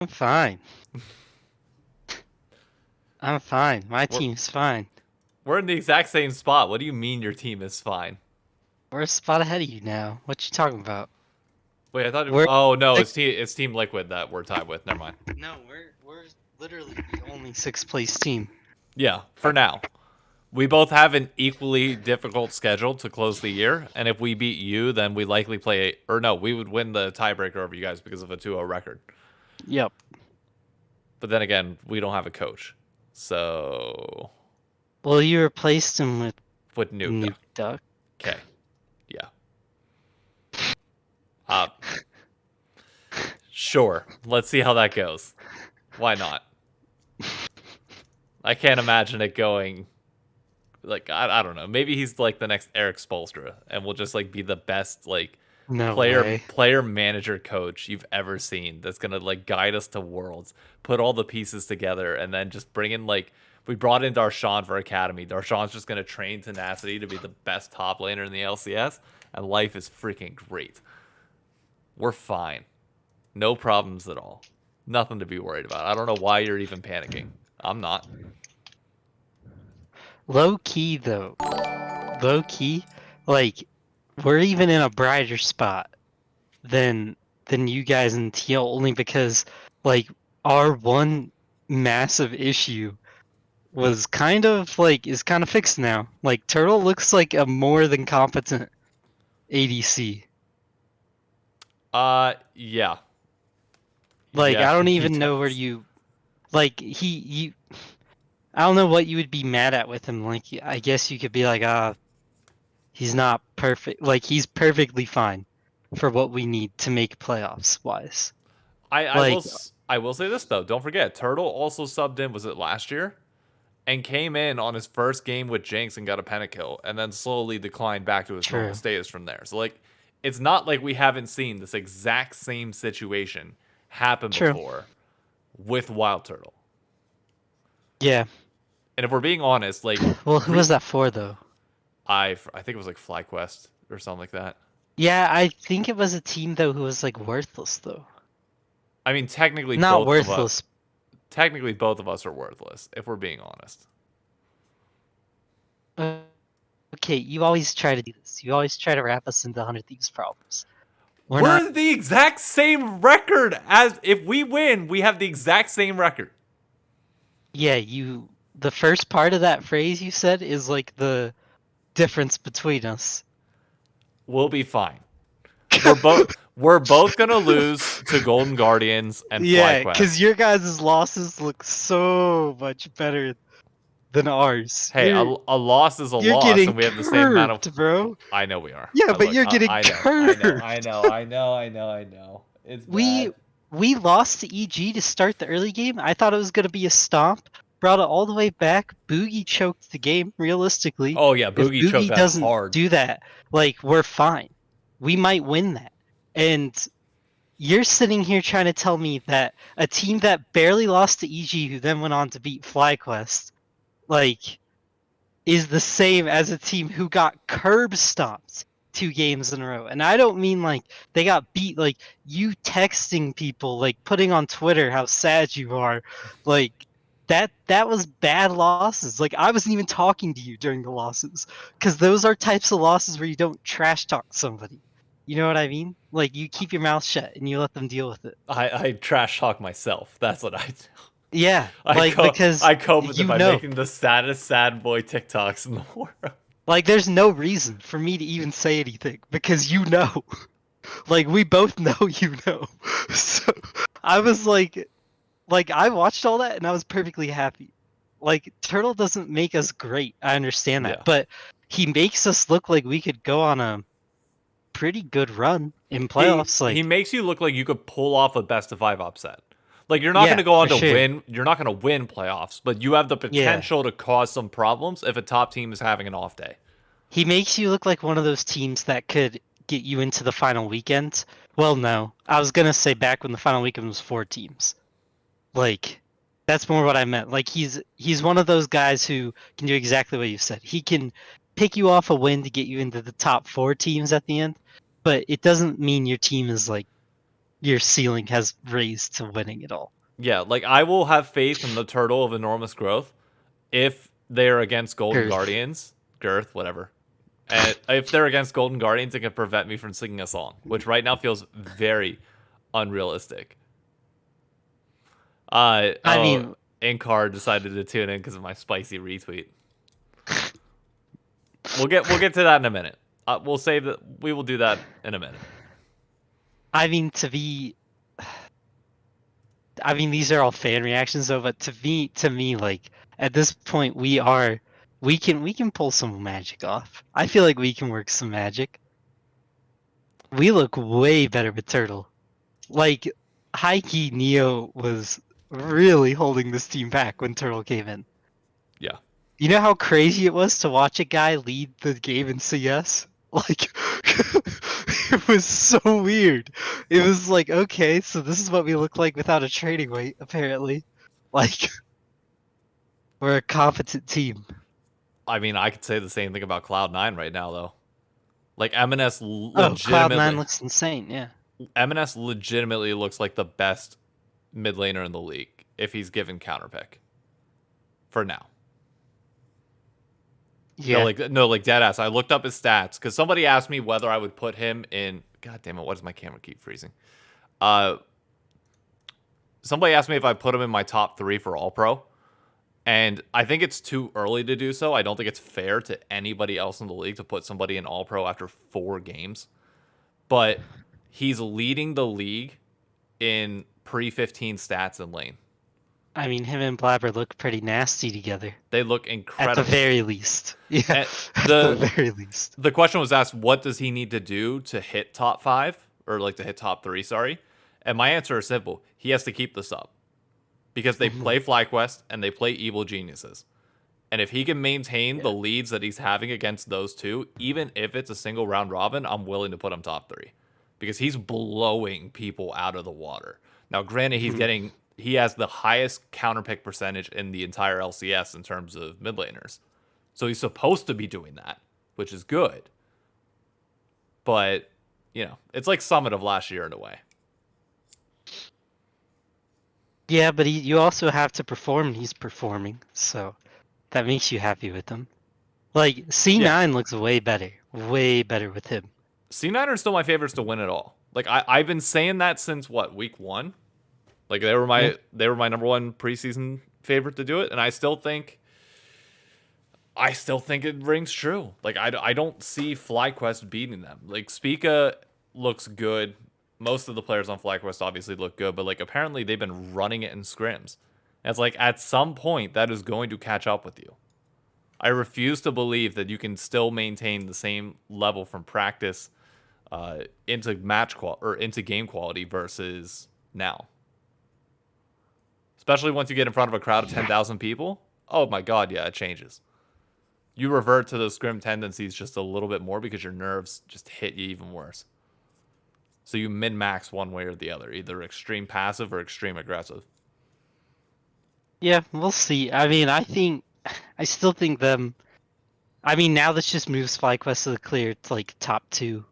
I'm fine. I'm fine. My We're team's fine. we're in the exact same spot. What do you mean your team is fine? We're a spot ahead of you now. What you talking about? Wait, I thought. We're Oh no, six, it's Team Liquid that we're tied with. Never mind. no, we're literally the only sixth place team. Yeah, for now. We both have an equally difficult schedule to close the year, and if we beat you, then we likely play. Or no, we would win the tiebreaker over you guys because of a 2-0 record. Yep. But then again, we don't have a coach, so Well, you replaced him with with Nuke Nuke Duck. Duck. Okay, yeah. Uh, sure. Let's see how that goes. Why not? I can't imagine it going like I don't know. Maybe he's like the next Eric Spoelstra, and will just like be the best like No way. player manager coach you've ever seen. That's gonna like guide us to worlds, put all the pieces together, and then just bring in like we brought in Darshan for academy. Darshan's just gonna train tenacity to be the best top laner in the LCS, and life is freaking great. We're fine, no problems at all, nothing to be worried about. I don't know why you're even panicking. I'm not. Low key though. Low key, like we're even in a brighter spot than you guys in TL only because like our one massive issue was kind of like is kind of fixed now. Like Turtle looks like a more than competent ADC. Yeah. Like Yeah, I don't he even know where does. you like he I don't know what you would be mad at with him. Like I guess you could be like he's not perfect. Like he's perfectly fine for what we need to make playoffs wise. Like I will say this though. Don't forget, Turtle also subbed in. Was it last year? And came in on his first game with Jinx and got a pentakill, and then slowly declined back to his normal true. status from there. So like, it's not like we haven't seen this exact same situation happen True. before with Wild Turtle. Yeah. And if we're being honest, like, Well, who was that for though? I think it was like FlyQuest or something like that. Yeah, I think it was a team though who was like worthless though. I mean, Not worthless. technically both of us are worthless if we're being honest. Okay, you always try to do this. You always try to wrap us into 100 Thieves problems. We're not. We're the exact same record as if we win, we have the exact same record. Yeah, you. The first part of that phrase you said is like the difference between us. We'll be fine. We're both gonna lose to Golden Guardians and Yeah, because FlyQuest. your guys' losses look so much better than ours. Hey, a loss is a You're loss, getting and we have the same amount of. curved, bro. I know we are. Yeah, but Look, you're getting I know, curved. I know. It's We bad. we lost to EG to start the early game. I thought it was gonna be a stomp. Brought it all the way back. Boogie choked the game. Realistically, Oh yeah, if Boogie choked Boogie that doesn't hard. do that, like we're fine. We might win that. And you're sitting here trying to tell me that a team that barely lost to EG, who then went on to beat FlyQuest, like, is the same as a team who got curb stomped 2 games in a row. And I don't mean like they got beat, like you texting people, like putting on Twitter how sad you are, like that was bad losses. Like I wasn't even talking to you during the losses because those are types of losses where you don't trash talk somebody. You know what I mean? Like you keep your mouth shut and you let them deal with it. I trash talk myself. That's what I do. Yeah, like because I cope with it you by know, making the saddest sad boy TikToks in the world. like there's no reason for me to even say anything because you know. Like we both know you know. So I was like I watched all that and I was perfectly happy. Like Turtle doesn't make us great. I understand that. Yeah. But he makes us look like we could go on a pretty good run in He playoffs. he Like makes you look like you could pull off a best of 5 upset. Like you're not going yeah, to go on for to sure. win. You're not going to win playoffs, but you have the Yeah. potential to cause some problems if a top team is having an off day. He makes you look like one of those teams that could get you into the final weekend. Well, no. I was going to say back when the final weekend was 4 teams. Like that's more what I meant. Like he's one of those guys who can do exactly what you said. He can pick you off a win to get you into the top 4 teams at the end, but it doesn't mean your team is like your ceiling has raised to winning it all. Yeah, like I will have faith in the turtle of enormous growth if they're against Golden Girth. Guardians, Girth, whatever. And if they're against Golden Guardians, it can prevent me from singing a song, which right now feels very unrealistic. I mean, Inkar decided to tune in because of my spicy retweet. We'll get to that in a minute. We'll save that. We will do that in a minute. I mean these are all fan reactions though, but to me, like at this point, we can pull some magic off. I feel like we can work some magic. We look way better with Turtle. Like, high-key Neo was really holding this team back when Turtle came in. Yeah. You know how crazy it was to watch a guy lead the game in CS? Like, it was so weird. It was like, okay, so this is what we look like without a training weight, apparently. Like, we're a competent team. I mean, I could say the same thing about Cloud9 right now, though. Like, M&S Oh, Cloud9 legitimately... looks insane, yeah. M&S legitimately looks like the best mid laner in the league if he's given counterpick. For now. Yeah. No, like deadass. I looked up his stats because somebody asked me whether I would put him in. God damn it! Why does my camera keep freezing? Somebody asked me if I put him in my top 3 for All Pro, and I think it's too early to do so. I don't think it's fair to anybody else in the league to put somebody in All Pro after 4 games. But he's leading the league in pre-15 stats in lane. I mean, him and Blabber look pretty nasty together. They look incredible. At the very least. Yeah, at the very least. The question was asked, what does he need to do to hit top 5? Or, like, to hit top 3, sorry. And my answer is simple. He has to keep this up. Because they play FlyQuest and they play Evil Geniuses. And if he can maintain the leads that he's having against those two, even if it's a single round robin, I'm willing to put him top 3. Because he's blowing people out of the water. Now, granted, he has the highest counterpick percentage in the entire LCS in terms of mid laners. So he's supposed to be doing that, which is good. But, you know, it's like Summit of last year in a way. Yeah, but you also have to perform, and he's performing, so that makes you happy with him. Like, C9 looks way better with him. C9 are still my favorites to win it all. Like, I've been saying that since, what, week 1? Like, they were my number 1 preseason favorite to do it, and I still think it rings true. Like, I don't see FlyQuest beating them. Like, Spica looks good. Most of the players on FlyQuest obviously look good, but, like, apparently they've been running it in scrims. And it's like, at some point, that is going to catch up with you. I refuse to believe that you can still maintain the same level from practice into into game quality versus now. Especially once you get in front of a crowd of 10,000 people. Oh my god, yeah, it changes. You revert to those scrim tendencies just a little bit more because your nerves just hit you even worse. So you min-max one way or the other, either extreme passive or extreme aggressive. Yeah, we'll see. I mean, I still think them. I mean, now this just moves FlyQuest to the clear to like top 2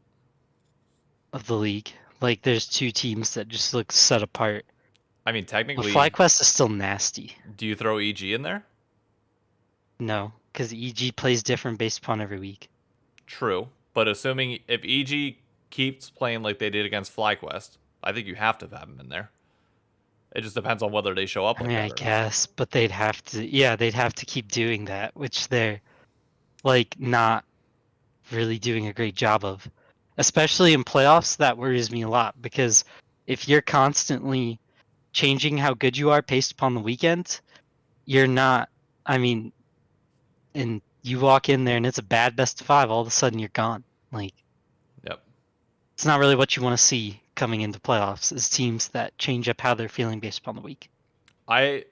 of the league. Like, there's 2 teams that just look set apart. I mean, technically, but FlyQuest is still nasty. Do you throw EG in there? No, because EG plays different based upon every week. True, but assuming if EG keeps playing like they did against FlyQuest, I think you have to have them in there. It just depends on whether they show up. Like I guess, but they'd have to. Yeah, they'd have to keep doing that, which they're like not really doing a great job of. Especially in playoffs, that worries me a lot because if you're constantly changing how good you are based upon the weekend, you're not. I mean, and you walk in there and it's a bad best of 5. All of a sudden, you're gone. Like, yep, it's not really what you want to see coming into playoffs. Is teams that change up how they're feeling based upon the week. My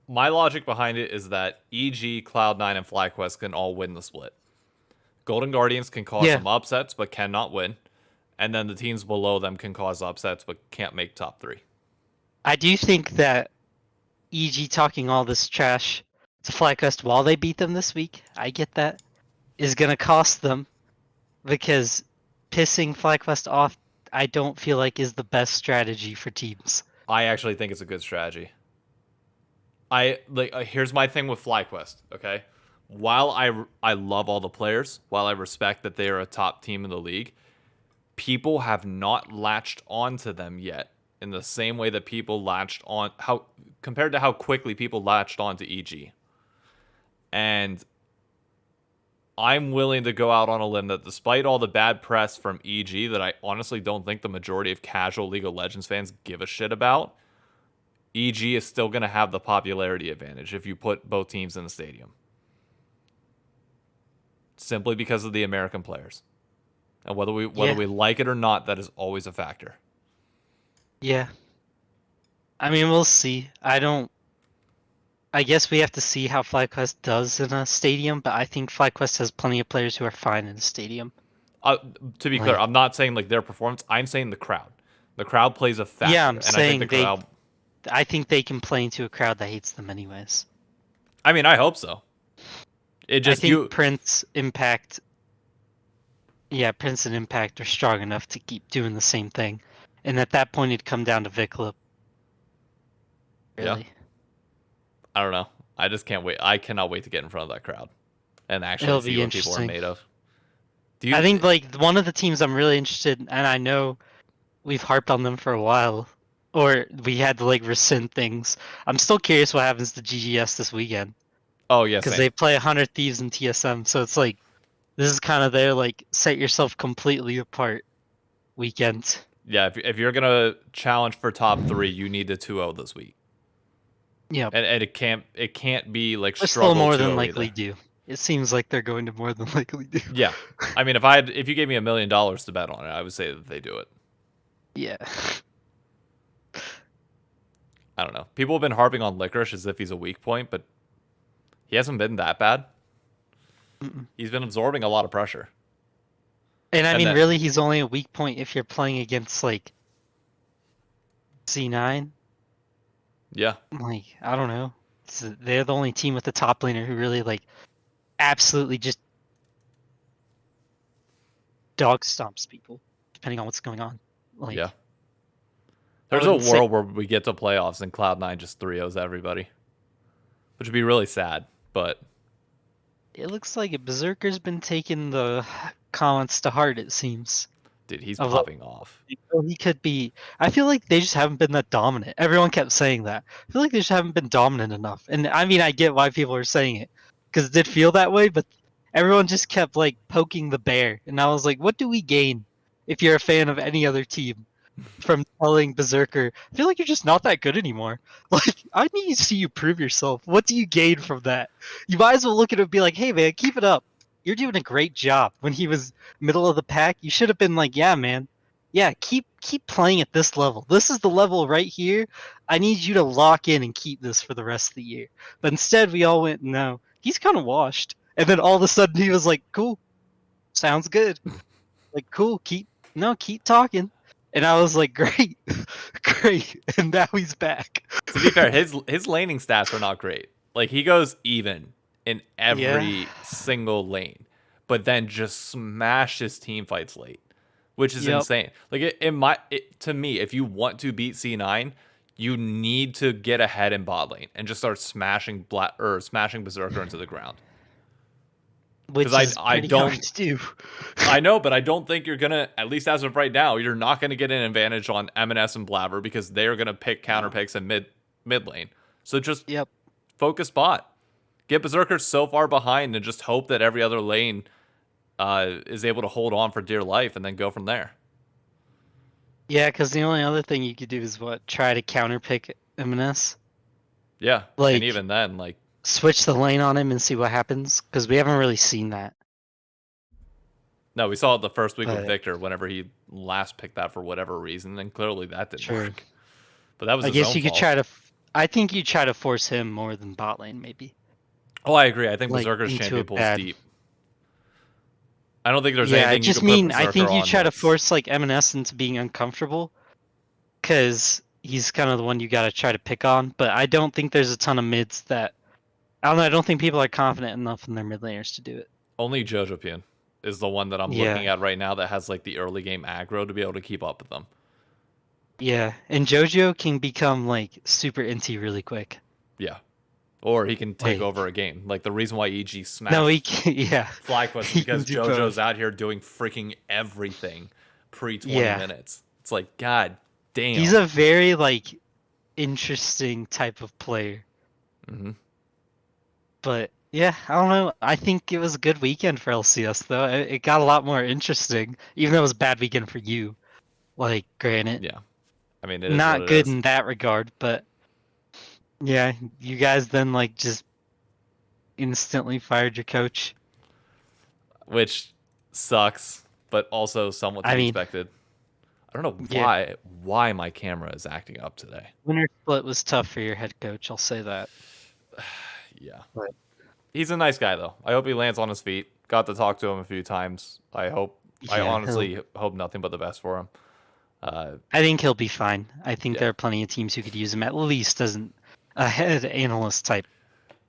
logic behind it is that EG, Cloud9, and FlyQuest can all win the split. Golden Guardians can cause some upsets but cannot win, and then the teams below them can cause upsets but can't make top 3. I do think that EG talking all this trash to FlyQuest while they beat them this week, I get that, is going to cost them because pissing FlyQuest off I don't feel like is the best strategy for teams. I actually think it's a good strategy. Here's my thing with FlyQuest. Okay, while I love all the players, while I respect that they are a top team in the league, people have not latched onto them yet in the same way that people latched on how compared to how quickly people latched onto EG. And I'm willing to go out on a limb that despite all the bad press from EG that I honestly don't think the majority of casual League of Legends fans give a shit about, EG is still going to have the popularity advantage if you put both teams in the stadium. Simply because of the American players. And whether we like it or not, that is always a factor. Yeah. I mean, we'll see. I guess we have to see how FlyQuest does in a stadium, but I think FlyQuest has plenty of players who are fine in a stadium. To be clear, I'm not saying like their performance. I'm saying the crowd. The crowd plays a factor. Yeah, I'm and saying I think the crowd. I think they can play into a crowd that hates them anyways. I mean, I hope so. It just I think Prince, Impact. Yeah, Prince and Impact are strong enough to keep doing the same thing, and at that point, it'd come down to Viclip. Really. Yeah. I don't know. I just can't wait. I cannot wait to get in front of that crowd and actually It'll see be what people are made of. I think like one of the teams I'm really interested in, and I know we've harped on them for a while, or we had to like rescind things. I'm still curious what happens to GGS this weekend. Oh yeah, because they play 100 Thieves in TSM, so it's like this is kind of their like set yourself completely apart weekend. Yeah, if you're gonna challenge for top 3, you need to 2-0 this week. Yeah, and it can't be like they're struggle still more 2-0 than likely either. do. It seems like they're going to more than likely do. Yeah, I mean, if you gave me $1 million to bet on it, I would say that they do it. Yeah. I don't know. People have been harping on Licorice as if he's a weak point, but he hasn't been that bad. He's been absorbing a lot of pressure. And I mean, really, he's only a weak point if you're playing against like C9. Yeah. Like, I don't know. They're the only team with the top laner who really like absolutely just dog stomps people, depending on what's going on. Like, yeah. There's a world where we get to playoffs and Cloud9 just 3-0s everybody, which would be really sad, but it looks like Berserker's been taking the comments to heart, it seems. Dude, he's popping off. He could be. I feel like they just haven't been that dominant. Everyone kept saying that. I feel like they just haven't been dominant enough. And I mean, I get why people are saying it, because it did feel that way, but everyone just kept like poking the bear. And I was like, what do we gain if you're a fan of any other team from telling Berserker, I feel like you're just not that good anymore? Like, I need to see you prove yourself. What do you gain from that? You might as well look at it and be like, hey man, keep it up. You're doing a great job. When he was middle of the pack, you should have been like, yeah man, yeah, keep playing at this level. This is the level right here. I need you to lock in and keep this for the rest of the year. But instead we all went, no, he's kind of washed. And then all of a sudden he was like, cool, sounds good. Like, cool, keep talking. And I was like, great, great. And now he's back. To be fair, his laning stats are not great. Like, he goes even in every single lane, but then just smashes team fights late, which is insane. Like, to me, if you want to beat C9, you need to get ahead in bot lane and just start smashing Berserker into the ground. Which is I don't hard to do. I know, but I don't think you're gonna, at least as of right now, you're not gonna get an advantage on M&S and Blaver because they're gonna pick counter picks in mid lane. So just focus bot. Get Berserker so far behind and just hope that every other lane is able to hold on for dear life and then go from there. Yeah, because the only other thing you could do is try to counter pick M&S. Yeah, like, and even then, like, switch the lane on him and see what happens, because we haven't really seen that. No, we saw it the first week with Victor whenever he last picked that for whatever reason, and clearly that didn't work. But that was I guess you could try to. I think you try to force him more than bot lane, maybe. Oh, I agree. I think Berserker's champion pulls deep. I don't think there's anything you can put Berserker I think you try to force like M&S into being uncomfortable, because he's kind of the one you got to try to pick on. But I don't think there's a ton of mids that. I don't know. I don't think people are confident enough in their mid laners to do it. Only Jojopian. is the one that I'm looking Yeah. at right now that has like the early game aggro to be able to keep up with them. Yeah. And JoJo can become like super inty really quick. Yeah. Or he can take over Like a game. Like the reason why EG no, smashed he can, yeah. FlyQuest is He can because do JoJo's both. out here doing freaking everything pre 20 Yeah. minutes. It's like, God He's damn. a very like interesting type of player. Hmm. But yeah, I don't know. I think it was a good weekend for LCS though. It got a lot more interesting, even though it was a bad weekend for you. Like, granted, Yeah. I mean, it is what not it good is. in that regard, but yeah, you guys then like just instantly fired your coach. Which sucks, but also somewhat to I be mean, expected. I don't know yeah, why my camera is acting up today. winter split was tough for your head coach. I'll say that. Yeah. But He's a nice guy though. I hope he lands on his feet. Got to talk to him a few times. I yeah, honestly hope nothing but the best for him. Uh, I think he'll be fine. I think yeah. there are plenty of teams who could use him at least as a head analyst type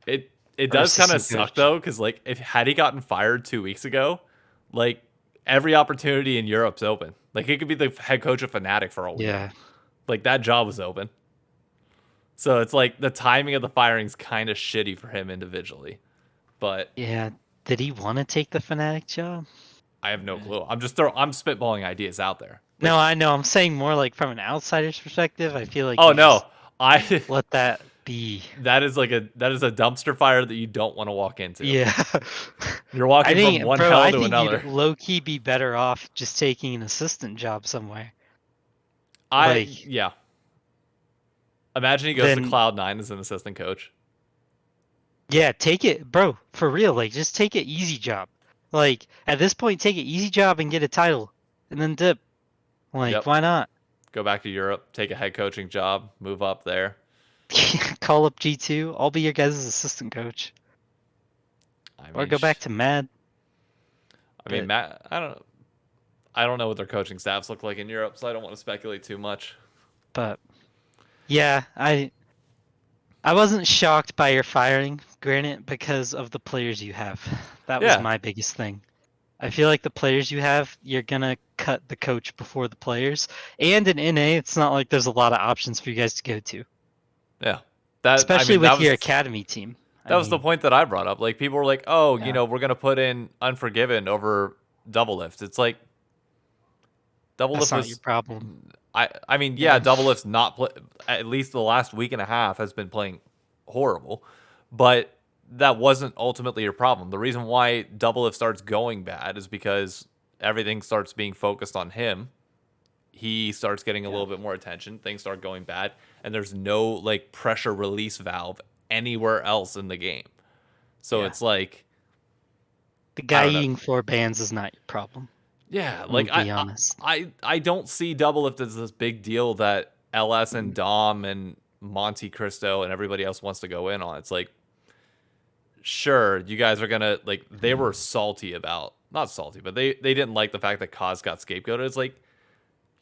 It or does kind of assistant suck coach. though, because like if had he gotten fired 2 weeks ago, like every opportunity in Europe's open. Like he could be the head coach of Fnatic for all we know. Yeah, Like that job was open. So it's like the timing of the firing's kind of shitty for him individually. But yeah. Did he want to take the Fnatic job? I have no clue. I'm spitballing ideas out there. No, Like, I know. I'm saying more like from an outsider's perspective. I feel like oh you just no, I let that be. that is a dumpster fire that you don't want to walk into. Yeah. You're I walking from think, one bro, hell I to think another. you'd low key be better off just taking an assistant job somewhere. Like, Yeah. Imagine he goes to then, Cloud9 as an assistant coach. yeah, take it, bro, for real. Like, just take an easy job. Like, at this point, take an easy job and get a title and then dip. Like, Yep. why not? Go back to Europe, take a head coaching job, move up there. Call up G2. I'll be your guys' assistant coach. I Or mean, go back to Mad. But Matt. I don't know what their coaching staffs look like in Europe, so I don't want to speculate too much. but yeah, I wasn't shocked by your firing, granted, because of the players you have. That was Yeah, my biggest thing. I feel like the players you have, you're gonna cut the coach before the players. And in NA, it's not like there's a lot of options for you guys to go to, yeah. That I especially mean, that with your was academy team. I that was the mean, point that I brought up. Like people were like, "Oh, yeah, we're gonna put in Unforgiven over Double Lift." It's like Double that's Lift not your was. problem. I mean, yeah, Yeah, Double Lift's not at least the last week and a half has been playing horrible, but that wasn't ultimately your problem. The reason why Double Lift starts going bad is because everything starts being focused on him. He starts getting a yeah, little bit more attention. Things start going bad, and there's no like pressure release valve anywhere else in the game. So yeah. it's like The I guy don't know. eating 4 bands is not your problem. Yeah, I'm gonna like be honest. I don't see Double Lift as this big deal that LS and Dom and Monte Cristo and everybody else wants to go in on. It's like, sure, you guys are gonna like they were salty about not salty, but they didn't like the fact that Kaz got scapegoated. It's like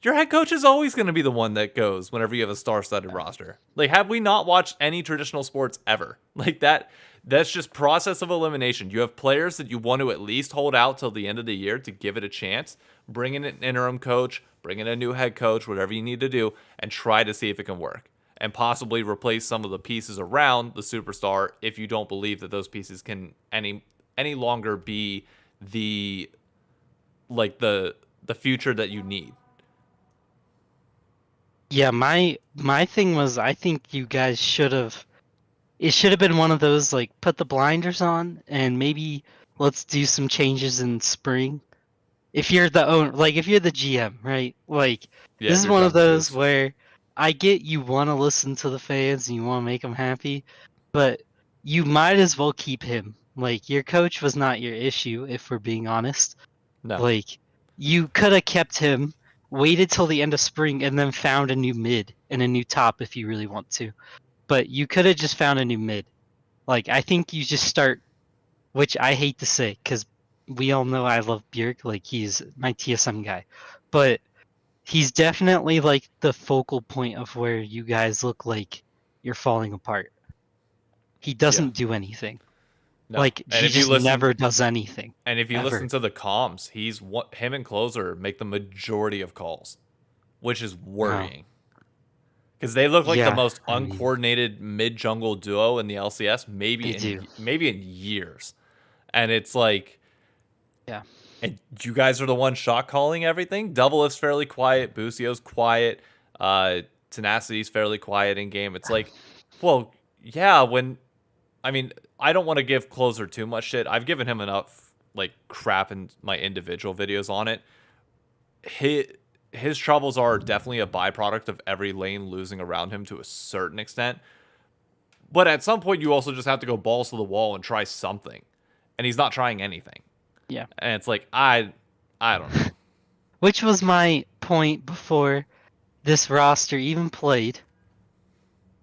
your head coach is always going to be the one that goes whenever you have a star-studded roster. Like, have we not watched any traditional sports ever? Like that's just process of elimination. You have players that you want to at least hold out till the end of the year to give it a chance. Bring in an interim coach, bring in a new head coach, whatever you need to do, and try to see if it can work. And possibly replace some of the pieces around the superstar if you don't believe that those pieces can any longer be the the future that you need. Yeah, my thing was I think you guys should have it should have been one of those like put the blinders on and maybe let's do some changes in spring. If you're the owner, like if you're the GM, right? Like Yeah, this if is you're one of Jungle those Goose. where I get you want to listen to the fans and you want to make them happy, but you might as well keep him. Like your coach was not your issue if we're being honest. No. Like you could have kept him, waited till the end of spring, and then found a new mid and a new top if you really want to. But you could have just found a new mid. Like I think you just start, which I hate to say, because we all know I love Bjerg. Like he's my TSM guy, but he's definitely like the focal point of where you guys look like you're falling apart. He Yeah. doesn't do anything. No. Like he just never does anything. And if you Ever. listen to the comms, him and Closer make the majority of calls, which is Oh, worrying. Because they look like the yeah. most I mean, uncoordinated mid jungle duo in the LCS, they do. maybe in years. And it's like, Yeah. and you guys are the ones shot calling everything. Double is fairly quiet. Busio's quiet. Tenacity's fairly quiet in game. It's like, well, yeah. I mean, I don't want to give Closer too much shit. I've given him enough like crap in my individual videos on it. His troubles are definitely a byproduct of every lane losing around him to a certain extent. But at some point, you also just have to go balls to the wall and try something. And he's not trying anything. Yeah. And it's like, I don't know. Which was my point before this roster even played.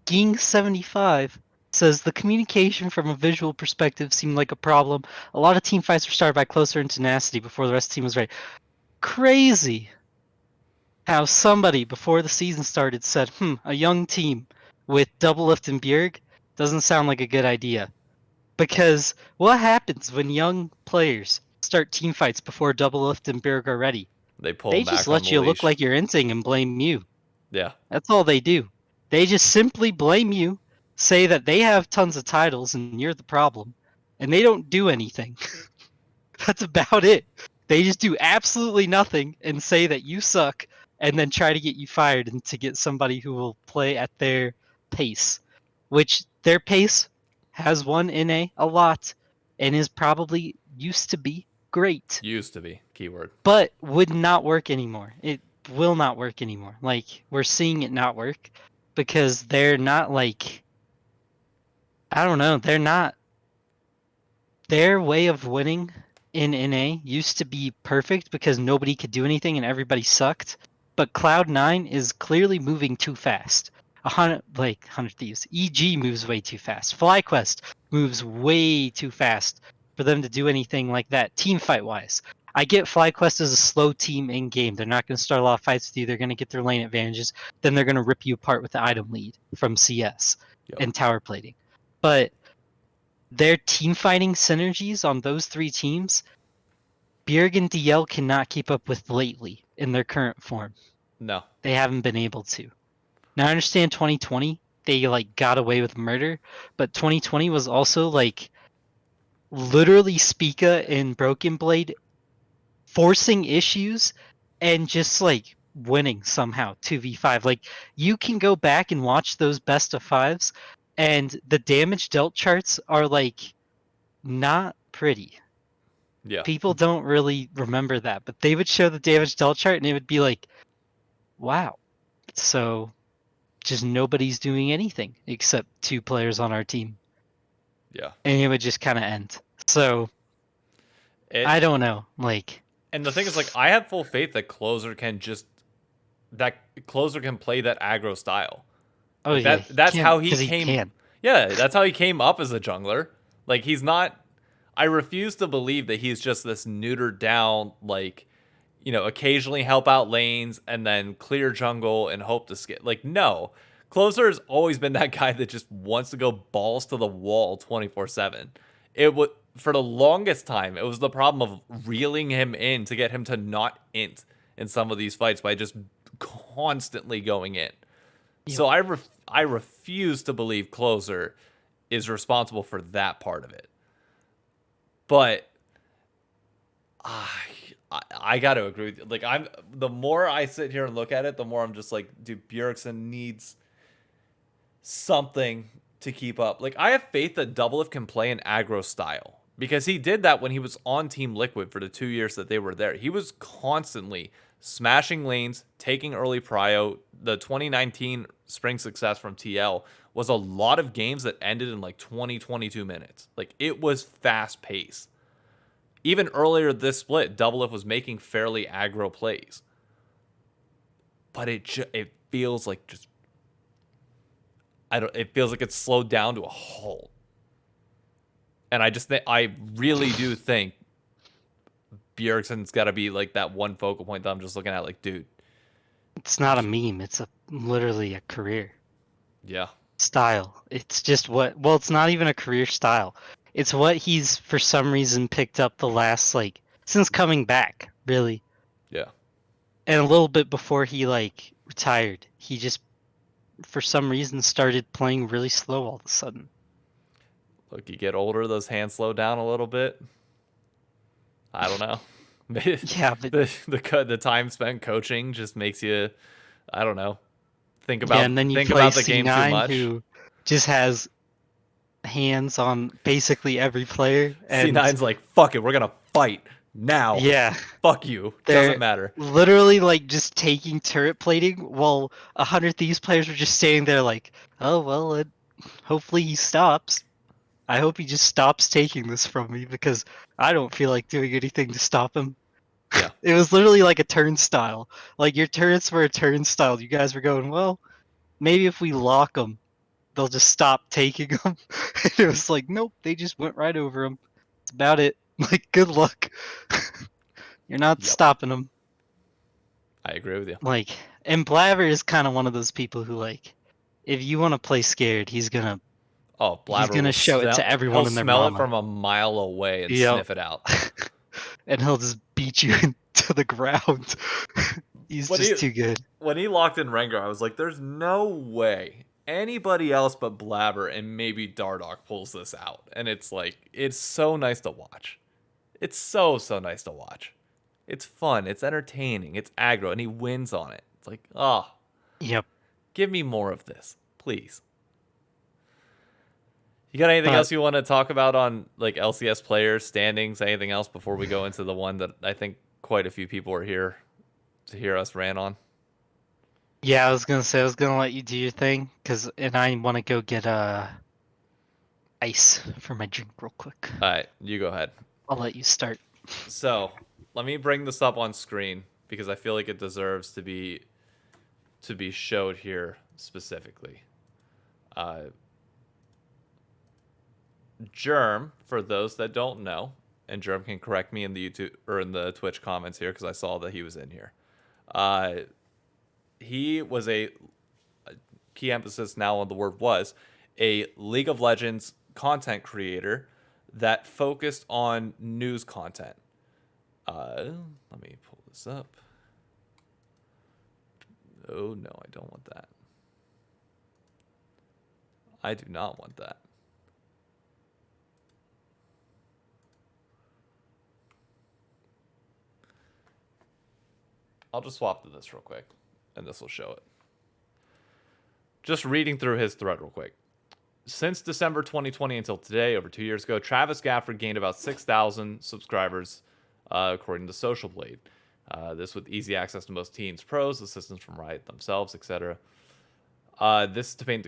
Ging75 says the communication from a visual perspective seemed like a problem. A lot of team fights were started by Closer and Tenacity before the rest of the team was ready. Crazy how somebody before the season started said, a young team with Doublelift and Bjerg doesn't sound like a good idea. Because what happens when young players start team fights before Doublelift and Bjerg are ready? They pull They him just back on let the you look leash. like you're inting and blame you. Yeah. That's all they do. They just simply blame you, say that they have tons of titles and you're the problem, and they don't do anything. That's about it. They just do absolutely nothing and say that you suck and then try to get you fired and to get somebody who will play at their pace, which their pace has won NA a lot and is probably used to be great, Used to be. Keyword. but would not work anymore. It will not work anymore. Like, we're seeing it not work because they're not like, I don't know, they're not, their way of winning in NA used to be perfect because nobody could do anything and everybody sucked. But Cloud9 is clearly moving too fast. 100 Thieves. EG moves way too fast. FlyQuest moves way too fast for them to do anything like that, team fight wise. I get FlyQuest as a slow team in game. They're not going to start a lot of fights with you. They're going to get their lane advantages. Then they're going to rip you apart with the item lead from CS Yep. and tower plating. But their team fighting synergies on those three teams, Bjerg and DL cannot keep up with lately in their current form. No. They haven't been able to. Now I understand 2020 they like got away with murder, but 2020 was also like literally Spica and Broken Blade forcing issues and just like winning somehow 2v5. Like, you can go back and watch those best of fives and the damage dealt charts are like not pretty. Yeah. People don't really remember that, but they would show the damage dealt chart and it would be like, wow. So just nobody's doing anything except two players on our team. Yeah. And it would just kind of end. So I don't know. Like, and the thing is, like, I have full faith that Closer can play that aggro style. oh Like, yeah, that's how he he came. can. Yeah, that's how he came up as a jungler. Like, he's not. I refuse to believe that he's just this neutered down, like, occasionally help out lanes and then clear jungle and hope to skip. Like, no. Closer has always been that guy that just wants to go balls to the wall 24/7. It would, for the longest time, it was the problem of reeling him in to get him to not int in some of these fights by just constantly going in. Yep. So I refuse to believe Closer is responsible for that part of it. But I got to agree with you. Like, the more I sit here and look at it, the more I'm just like, dude, Bjergsen needs something to keep up. Like, I have faith that Doublelift can play an aggro style because he did that when he was on Team Liquid for the 2 years that they were there. He was constantly smashing lanes, taking early prio. The 2019 spring success from TL was a lot of games that ended in like 22 minutes. Like, it was fast paced. Even earlier this split, Doublelift was making fairly aggro plays. But it feels like just it feels like it's slowed down to a halt. And I really do think Bjergsen's got to be like that one focal point that I'm just looking at, like, dude. It's not a meme. It's literally a career Yeah. style. It's just it's not even a career style. It's what he's for some reason picked up the last like since coming back, really. Yeah. And a little bit before he like retired, he just for some reason started playing really slow all of a sudden. Look, you get older, those hands slow down a little bit. I don't know. Maybe Yeah, but the time spent coaching just makes you, I don't know, yeah, and then you think play about the game too C9 much. who just has hands on basically every player, and C9's like, fuck it, we're gonna fight now. yeah, Fuck you. Doesn't they're matter. literally like just taking turret plating while 100 Thieves players were just standing there like, oh well, hopefully he stops. I hope he just stops taking this from me because I don't feel like doing anything to stop him. Yeah. It was literally like a turnstile. Like your turrets were a turnstile. You guys were going, well, maybe if we lock them, they'll just stop taking them. And it was like, nope, they just went right over them. That's about it. Like, good luck. You're not Yep. stopping them. I agree with you. Like, and Blaver is kind of one of those people who, like, if you want to play scared, he's gonna Blabber will show it to everyone he'll and their smell it mama. from a mile away and Yep. sniff it out. And he'll just beat you into the ground. He's just too good. When he locked in Rengar, I was like, there's no way anybody else but Blabber and maybe Dardoch pulls this out. And it's like, it's so nice to watch. It's so nice to watch. It's fun. It's entertaining. It's aggro. And he wins on it. It's like, oh, Yep. give me more of this, please. You got anything But else you want to talk about on like LCS players, standings, anything else before we go into the one that I think quite a few people are here to hear us rant on? yeah, I was gonna say I was gonna let you do your thing, and I want to go get ice for my drink real quick. All right, you go ahead. I'll let you start. So let me bring this up on screen because I feel like it deserves to be showed here specifically. Germ, for those that don't know, and Germ can correct me in the YouTube or in the Twitch comments here because I saw that he was in here. He was a key emphasis now on the word was a League of Legends content creator that focused on news content. Let me pull this up. Oh no, I don't want that. I do not want that. I'll just swap to this real quick, and this will show it. Just reading through his thread real quick. Since December 2020 until today, over 2 years ago, Travis Gafford gained about 6,000 subscribers, according to Social Blade. This with easy access to most teams, pros, assistance from Riot themselves, etc. This is to paint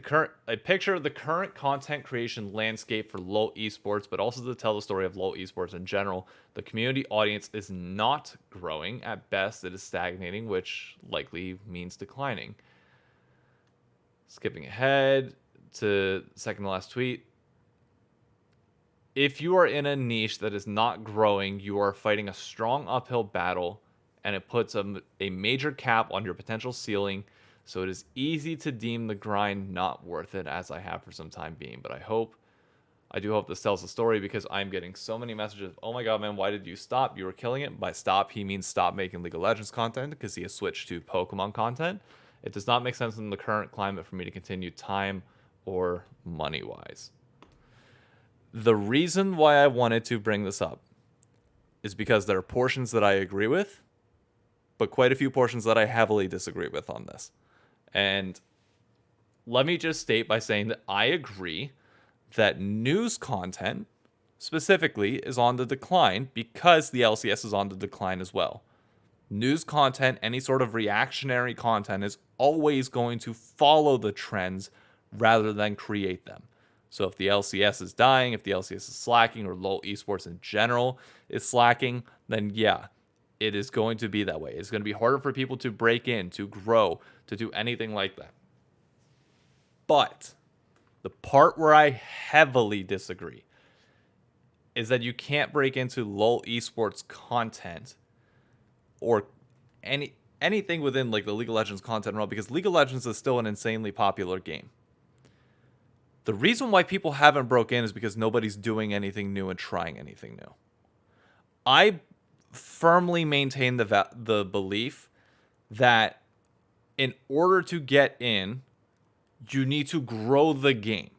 a picture of the current content creation landscape for LoL esports, but also to tell the story of LoL esports in general. The community audience is not growing. At best, it is stagnating, which likely means declining. Skipping ahead to second to last tweet. If you are in a niche that is not growing, you are fighting a strong uphill battle, and it puts a major cap on your potential ceiling. So it is easy to deem the grind not worth it, as I have for some time being. But I do hope this tells the story because I'm getting so many messages. Oh my god, man, why did you stop? You were killing it. By stop, he means stop making League of Legends content because he has switched to Pokemon content. It does not make sense in the current climate for me to continue time or money-wise. The reason why I wanted to bring this up is because there are portions that I agree with, but quite a few portions that I heavily disagree with on this. And let me just state by saying that I agree that news content specifically is on the decline because the LCS is on the decline as well. News content, any sort of reactionary content, is always going to follow the trends rather than create them. So if the LCS is dying, if the LCS is slacking, or LoL esports in general is slacking, then yeah, it is going to be that way. It's going to be harder for people to break in, to grow, to do anything like that. But the part where I heavily disagree is that you can't break into LoL esports content or anything within like the League of Legends content realm because League of Legends is still an insanely popular game. The reason why people haven't broke in is because nobody's doing anything new and trying anything new. I firmly maintain the belief that in order to get in, you need to grow the game.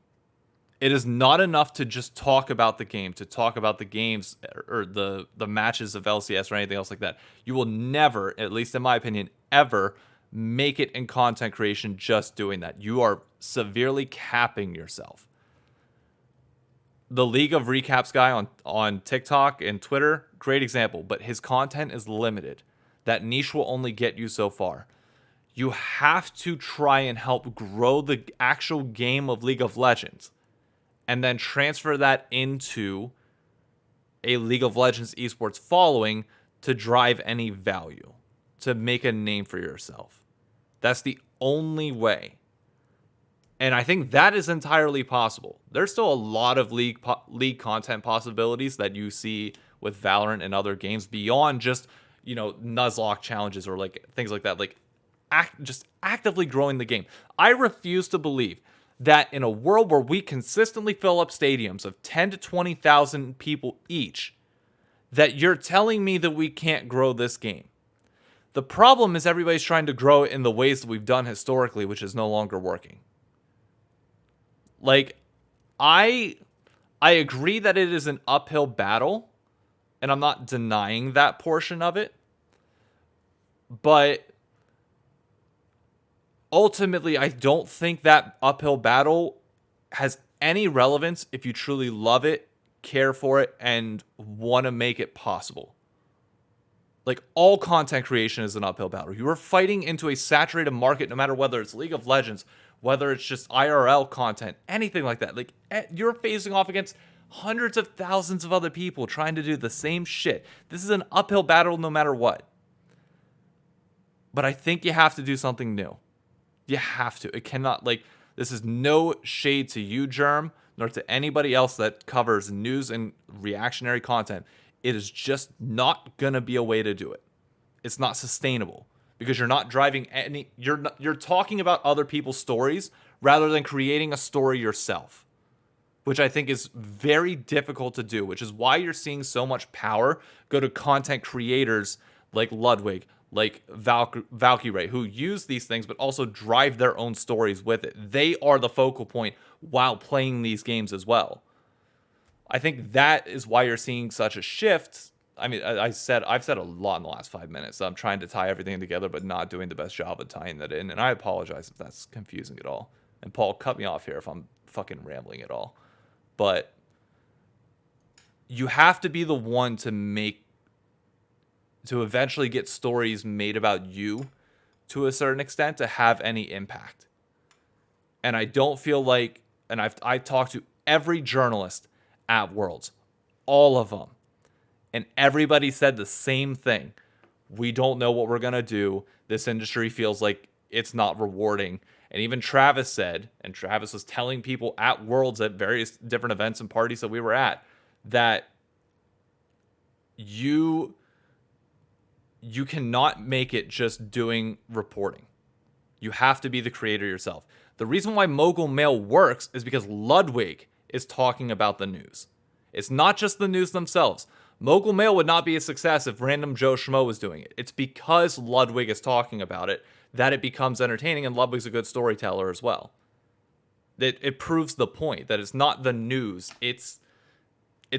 It is not enough to just talk about the game, to talk about the games or the matches of LCS or anything else like that. You will never, at least in my opinion, ever make it in content creation just doing that. You are severely capping yourself. The League of Recaps guy on TikTok and Twitter, great example, but his content is limited. That niche will only get you so far. You have to try and help grow the actual game of League of Legends and then transfer that into a League of Legends esports following to drive any value, to make a name for yourself. That's the only way. And I think that is entirely possible. There's still a lot of league content possibilities that you see with Valorant and other games beyond just, Nuzlocke challenges or like things like that. Like just actively growing the game. I refuse to believe that in a world where we consistently fill up stadiums of 10 to 20,000 people each, that you're telling me that we can't grow this game. The problem is everybody's trying to grow it in the ways that we've done historically, which is no longer working. Like, I agree that it is an uphill battle, and I'm not denying that portion of it. But ultimately, I don't think that uphill battle has any relevance if you truly love it, care for it, and want to make it possible. Like, all content creation is an uphill battle. You are fighting into a saturated market, no matter whether it's League of Legends, whether it's just IRL content, anything like that. Like, you're facing off against hundreds of thousands of other people trying to do the same shit. This is an uphill battle no matter what. But I think you have to do something new. You have to. It cannot, this is no shade to you, Germ, nor to anybody else that covers news and reactionary content. It is just not going to be a way to do it. It's not sustainable because you're not driving you're talking about other people's stories rather than creating a story yourself, which I think is very difficult to do, which is why you're seeing so much power go to content creators like Ludwig, like Valkyrie, who use these things but also drive their own stories with it. They are the focal point while playing these games as well. I think that is why you're seeing such a shift. I mean, I've said a lot in the last 5 minutes. So I'm trying to tie everything together, but not doing the best job of tying that in. And I apologize if that's confusing at all. And Paul, cut me off here if I'm fucking rambling at all. But you have to be the one to eventually get stories made about you to a certain extent to have any impact. And I don't feel like, and I talked to every journalist at Worlds, all of them, and everybody said the same thing. We don't know what we're going to do. This industry feels like it's not rewarding. And even Travis said, and Travis was telling people at Worlds at various different events and parties that we were at, that you cannot make it just doing reporting. You have to be the creator yourself. The reason why Mogul Mail works is because Ludwig is talking about the news. It's not just the news themselves. Mogul Mail would not be a success if random Joe Schmo was doing it. It's because Ludwig is talking about it that it becomes entertaining, and Ludwig's a good storyteller as well. It proves the point that it's not the news. It's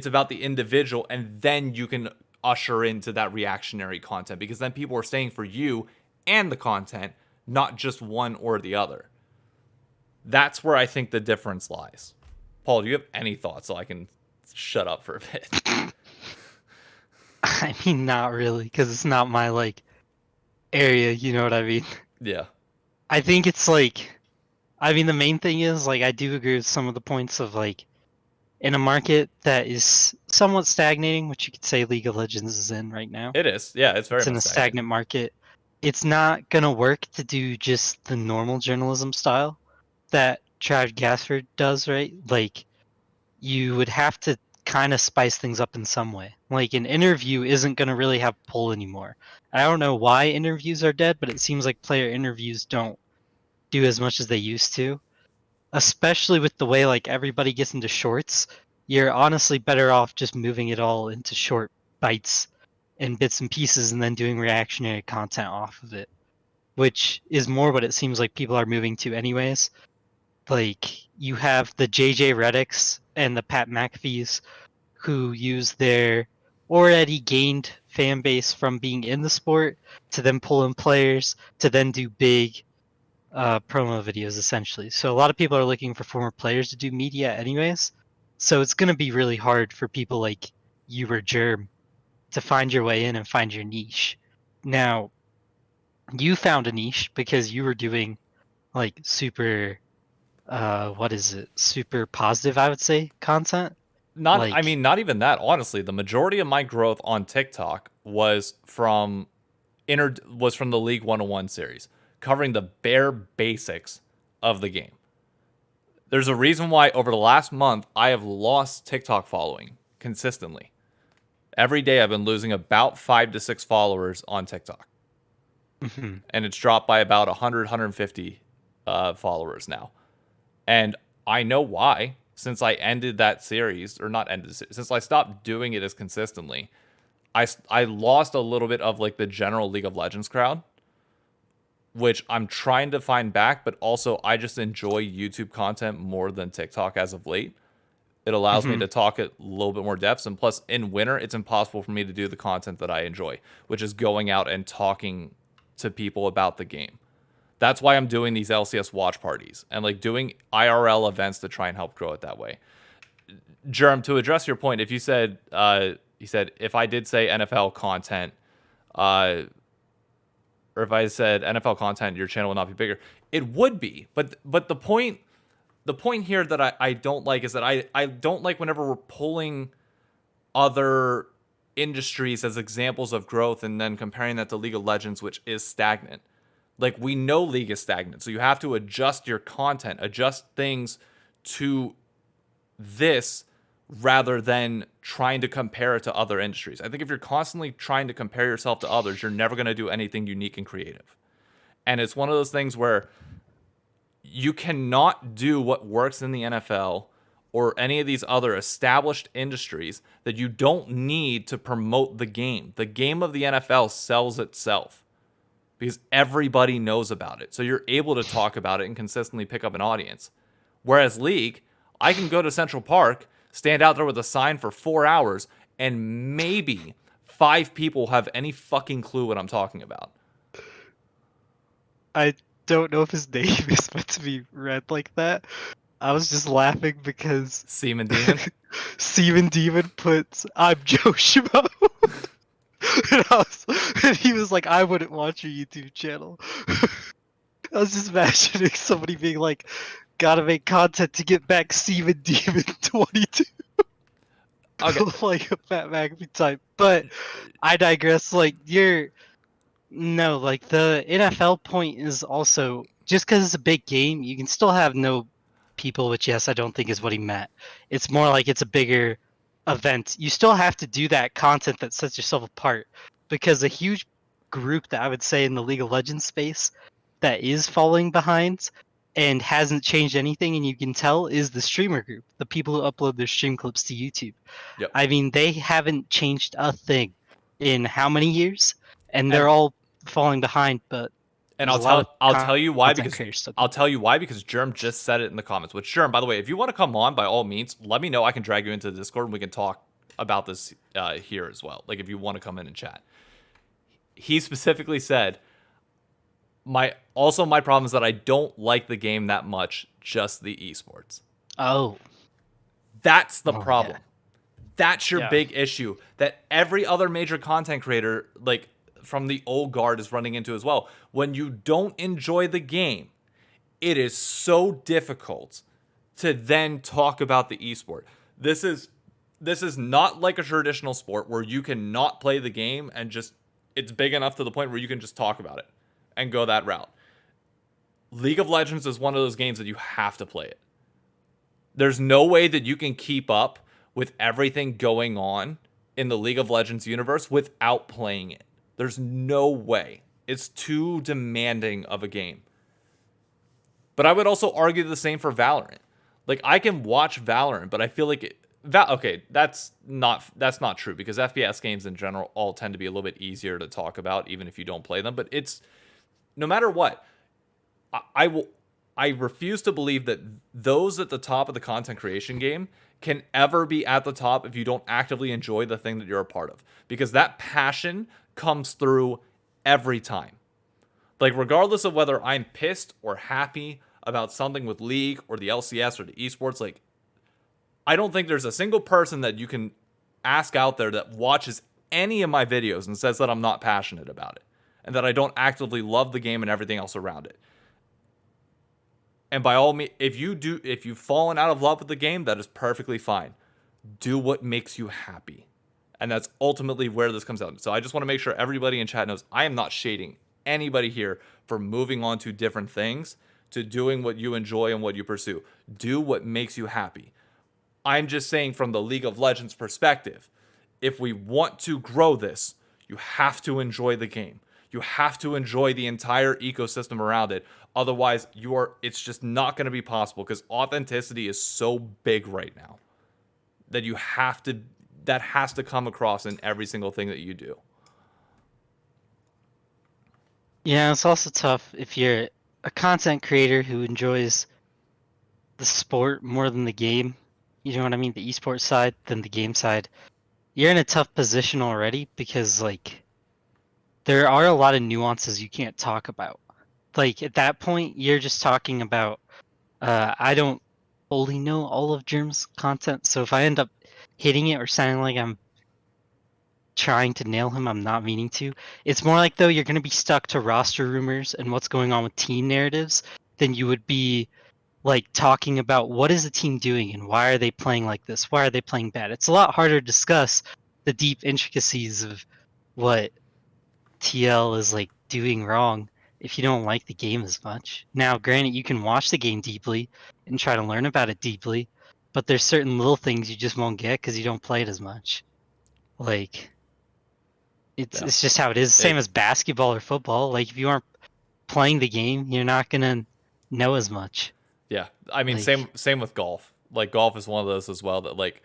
about the individual, and then you can usher into that reactionary content because then people are staying for you and the content, not just one or the other. That's where I think the difference lies. Paul, do you have any thoughts so I can shut up for a bit? I mean, not really, because it's not my area. You know what I mean? Yeah. I think it's the main thing is I do agree with some of the points of in a market that is somewhat stagnating, which you could say League of Legends is in right now. It is. Yeah, it's very It's in a stagnant market. It's not gonna work to do just the normal journalism style that Trav Gassford does, right? You would have to kind of spice things up in some way. An interview isn't going to really have pull anymore. I don't know why interviews are dead, but it seems like player interviews don't do as much as they used to. especially with the way like everybody gets into shorts, you're honestly better off just moving it all into short bites and bits and pieces and then doing reactionary content off of it, which is more what it seems like people are moving to anyways. Like you have the JJ Reddicks and the Pat McAfees who use their already gained fan base from being in the sport to then pull in players to then do big promo videos essentially. So a lot of people are looking for former players to do media anyways. So it's going to be really hard for people like you or Germ to find your way in and find your niche. Now, you found a niche because you were doing like super what is it? Super positive, I would say, content. I Like mean, not even that. Honestly, the majority of my growth on TikTok was from the League 101 series, covering the bare basics of the game. There's a reason why over the last month I have lost TikTok following consistently. Every day I've been losing about 5 to 6 followers on TikTok. mhm. And it's dropped by about 100, 150 followers now. And I know why, since I ended that series, or not ended, since I stopped doing it as consistently, I lost a little bit of like the general League of Legends crowd, which I'm trying to find back, but also I just enjoy YouTube content more than TikTok as of late. It allows me Mhm. to talk at a little bit more depth, and plus in winter, it's impossible for me to do the content that I enjoy, which is going out and talking to people about the game. That's why I'm doing these LCS watch parties and like doing IRL events to try and help grow it that way. Germ, to address your point, if you said if I did say NFL content, uh, or if I said NFL content, your channel will not be bigger. It would be, but the point here that I don't like is that I don't like whenever we're pulling other industries as examples of growth and then comparing that to League of Legends, which is stagnant. Like we know League is stagnant, so you have to adjust your content, adjust things to this rather than trying to compare it to other industries. I think if you're constantly trying to compare yourself to others, you're never going to do anything unique and creative. And it's one of those things where you cannot do what works in the NFL or any of these other established industries that you don't need to promote the game. The game of the NFL sells itself because everybody knows about it. So you're able to talk about it and consistently pick up an audience. Whereas League, I can go to Central Park, stand out there with a sign for 4 hours, and maybe 5 people have any fucking clue what I'm talking about. I don't know if his name is meant to be read like that. I was just laughing because Seaman Demon? Steven Demon puts I'm Joe Schmo. And he was like, I wouldn't watch your YouTube channel. I was just imagining somebody being like, gotta make content to get back Steven Demon 22. Okay. Like a Fat McAfee type. But I digress. Like, no, like the NFL point is also just because it's a big game, you can still have no people, which yes, I don't think is what he meant. It's more like it's a bigger event. You still have to do that content that sets yourself apart because a huge group that I would say in the League of Legends space that is falling behind and hasn't changed anything, and you can tell is the streamer group, the people who upload their stream clips to YouTube. Yep. I mean, they haven't changed a thing in how many years, and And they're all falling behind. But And there's a lot of I'll tell you why content because creators still I'll going. tell you why because Germ just said it in the comments. Which Germ, by the way, if you want to come on, by all means, let me know. I can drag you into the Discord and we can talk about this here as well. Like if you want to come in and chat. He specifically said my problem is that I don't like the game that much, just the esports. Oh, That's the oh yeah, problem. That's your yeah. big issue that every other major content creator, like from the old guard, is running into as well. When you don't enjoy the game, it is so difficult to then talk about the esport. This is not like a traditional sport where you can not play the game and just it's big enough to the point where you can just talk about it and go that route. League of Legends is one of those games that you have to play it. There's no way that you can keep up with everything going on in the League of Legends universe without playing it. There's no way. It's too demanding of a game. But I would also argue the same for Valorant. Like I can watch Valorant, but I feel like okay, that's not true because FPS games in general all tend to be a little bit easier to talk about even if you don't play them, but it's no matter what, I refuse to believe that those at the top of the content creation game can ever be at the top if you don't actively enjoy the thing that you're a part of because that passion comes through every time. Like regardless of whether I'm pissed or happy about something with League or the LCS or the esports, like I don't think there's a single person that you can ask out there that watches any of my videos and says that I'm not passionate about it and that I don't actively love the game and everything else around it. And by all means, if you've fallen out of love with the game, that is perfectly fine. Do what makes you happy. And that's ultimately where this comes out. So I just want to make sure everybody in chat knows I am not shading anybody here for moving on to different things, to doing what you enjoy and what you pursue. Do what makes you happy. I'm just saying from the League of Legends perspective, if we want to grow this, you have to enjoy the game. You have to enjoy the entire ecosystem around it. Otherwise, it's just not going to be possible because authenticity is so big right now that that has to come across in every single thing that you do. Yeah, it's also tough if you're a content creator who enjoys the sport more than the game. You know what I mean? The esports side than the game side. You're in a tough position already because like there are a lot of nuances you can't talk about. Like at that point, you're just talking about I don't fully know all of Germ's content, so if I end up hitting it or sounding like I'm trying to nail him, I'm not meaning to. It's more like though you're going to be stuck to roster rumors and what's going on with team narratives than you would be like talking about what is the team doing and why are they playing like this? Why are they playing bad? It's a lot harder to discuss the deep intricacies of what TL is like doing wrong if you don't like the game as much. Now, granted, you can watch the game deeply and try to learn about it deeply, but there's certain little things you just won't get because you don't play it as much. Like it's just how it is. Same as basketball or football. Like if you aren't playing the game, you're not gonna know as much. Yeah, I mean, Like, same with golf. Like golf is one of those as well that like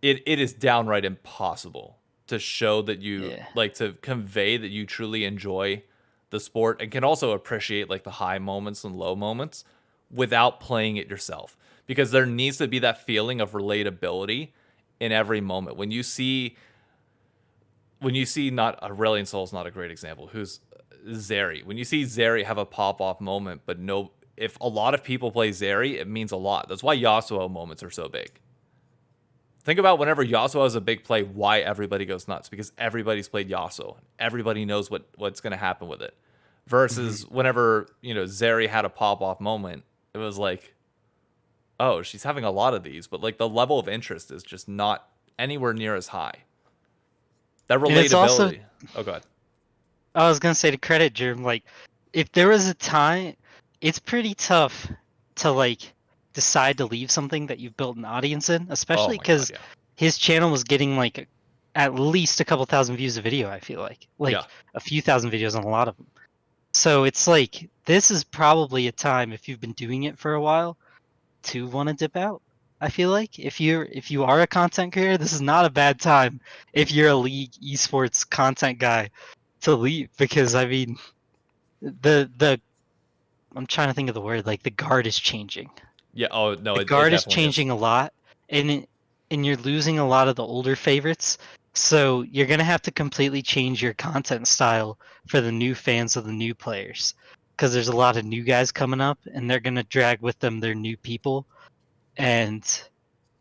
it is downright impossible to show that you yeah. like to convey that you truly enjoy the sport and can also appreciate like the high moments and low moments without playing it yourself because there needs to be that feeling of relatability in every moment. When you see not Aurelion Sol's not a great example. Who's Zeri? When you see Zeri have a pop off moment, but no, if a lot of people play Zeri, it means a lot. That's why Yasuo moments are so big. Think about whenever Yasuo has a big play, why everybody goes nuts because everybody's played Yasuo. Everybody knows what's going to happen with it. Versus whenever Zeri had a pop off moment, it was like, oh, she's having a lot of these, but like the level of interest is just not anywhere near as high. That And it's also, relatability. Oh, God. I was gonna say to credit Germ, like if there was a time, it's pretty tough to like decide to leave something that you've built an audience in, Oh especially my God, because yeah. his channel was getting like at least a couple thousand views a video. I feel like Yeah. a few thousand videos on a lot of them. So it's like this is probably a time if you've been doing it for a while to want to dip out. I feel like if you are a content creator, this is not a bad time if you're a League esports content guy to leave because I mean the I'm trying to think of the word, like the guard is changing. Yeah. Oh, no, The it guard is definitely is. changing a lot and you're losing a lot of the older favorites. So you're going to have to completely change your content style for the new fans of the new players because there's a lot of new guys coming up and they're going to drag with them their new people and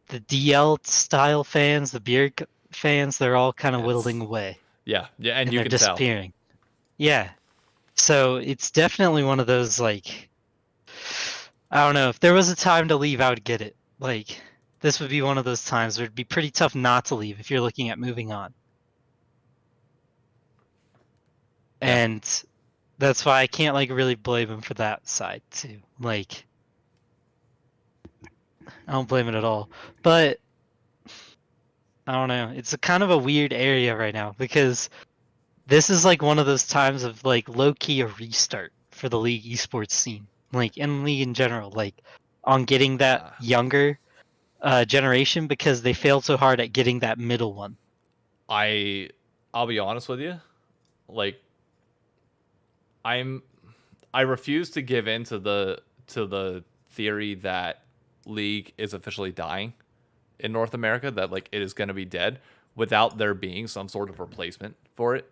the DL style fans, the beard fans, they're all kind of whittling It's away yeah, and and you they're can tell. disappearing. Yeah. So it's definitely one of those like I don't know, if there was a time to leave, I would get it. Like this would be one of those times where it'd be pretty tough not to leave if you're looking at moving on. Yeah. And that's why I can't like really blame him for that side too. Like I don't blame it at all. But I don't know. It's a kind of a weird area right now because this is like one of those times of like low key a restart for the League esports scene. like in league in general, like on getting that younger generation because they failed so hard at getting that middle one. I'll be honest with you, like I refuse to give in to the theory that League is officially dying in North America, that like it is going to be dead without there being some sort of replacement for it,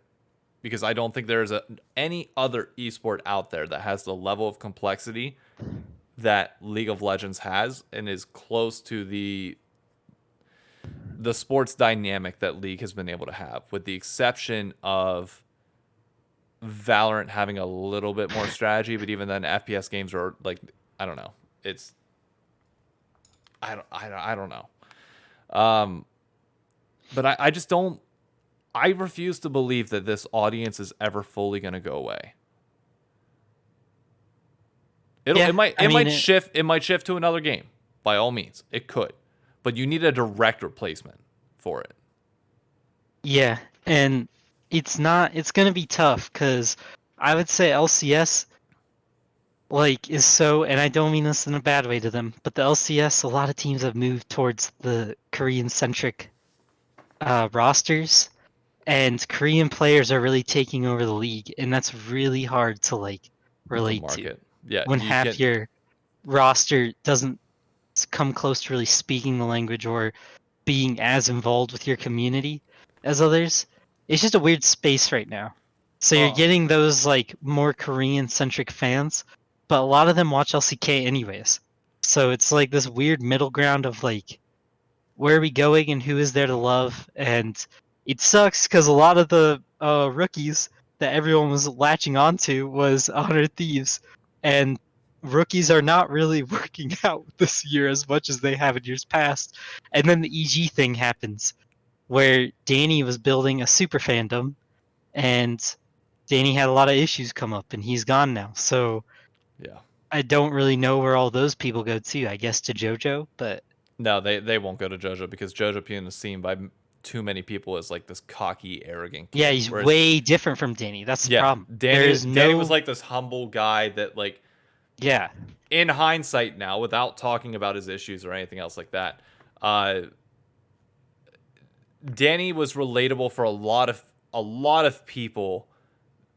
because I don't think there's any other esport out there that has the level of complexity that League of Legends has and is close to the sports dynamic that League has been able to have, with the exception of Valorant having a little bit more strategy. But even then, FPS games are like, I don't know. It's I don't know. But I just don't. I refuse to believe that this audience is ever fully going to go away. It might shift to another game, by all means. It could. But you need a direct replacement for it. Yeah, and it's going to be tough because I would say LCS like is so, and I don't mean this in a bad way to them, but the LCS, a lot of teams have moved towards the Korean centric rosters, and Korean players are really taking over the league, and that's really hard to like The relate to market. Yeah, when you half can. your roster doesn't come close to really speaking the language or being as involved with your community as others. It's just a weird space right now. So you're Oh, getting those like more Korean centric fans, but a lot of them watch LCK anyways. So it's like this weird middle ground of like where are we going and who is there to love, and it sucks because a lot of the rookies that everyone was latching onto was Honor Thieves, and rookies are not really working out this year as much as they have in years past. And then the EG thing happens, where Danny was building a super fandom, and Danny had a lot of issues come up, and he's gone now. So yeah. I don't really know where all those people go to. I guess to JoJo, but No, they won't go to JoJo, because JoJo being seen by too many people as like this cocky, arrogant yeah, kid. he's Whereas, way different from Danny. That's the yeah, problem. There is Danny was no, like this humble guy that, like, yeah, in hindsight now, without talking about his issues or anything else like that, uh, Danny was relatable for a lot of people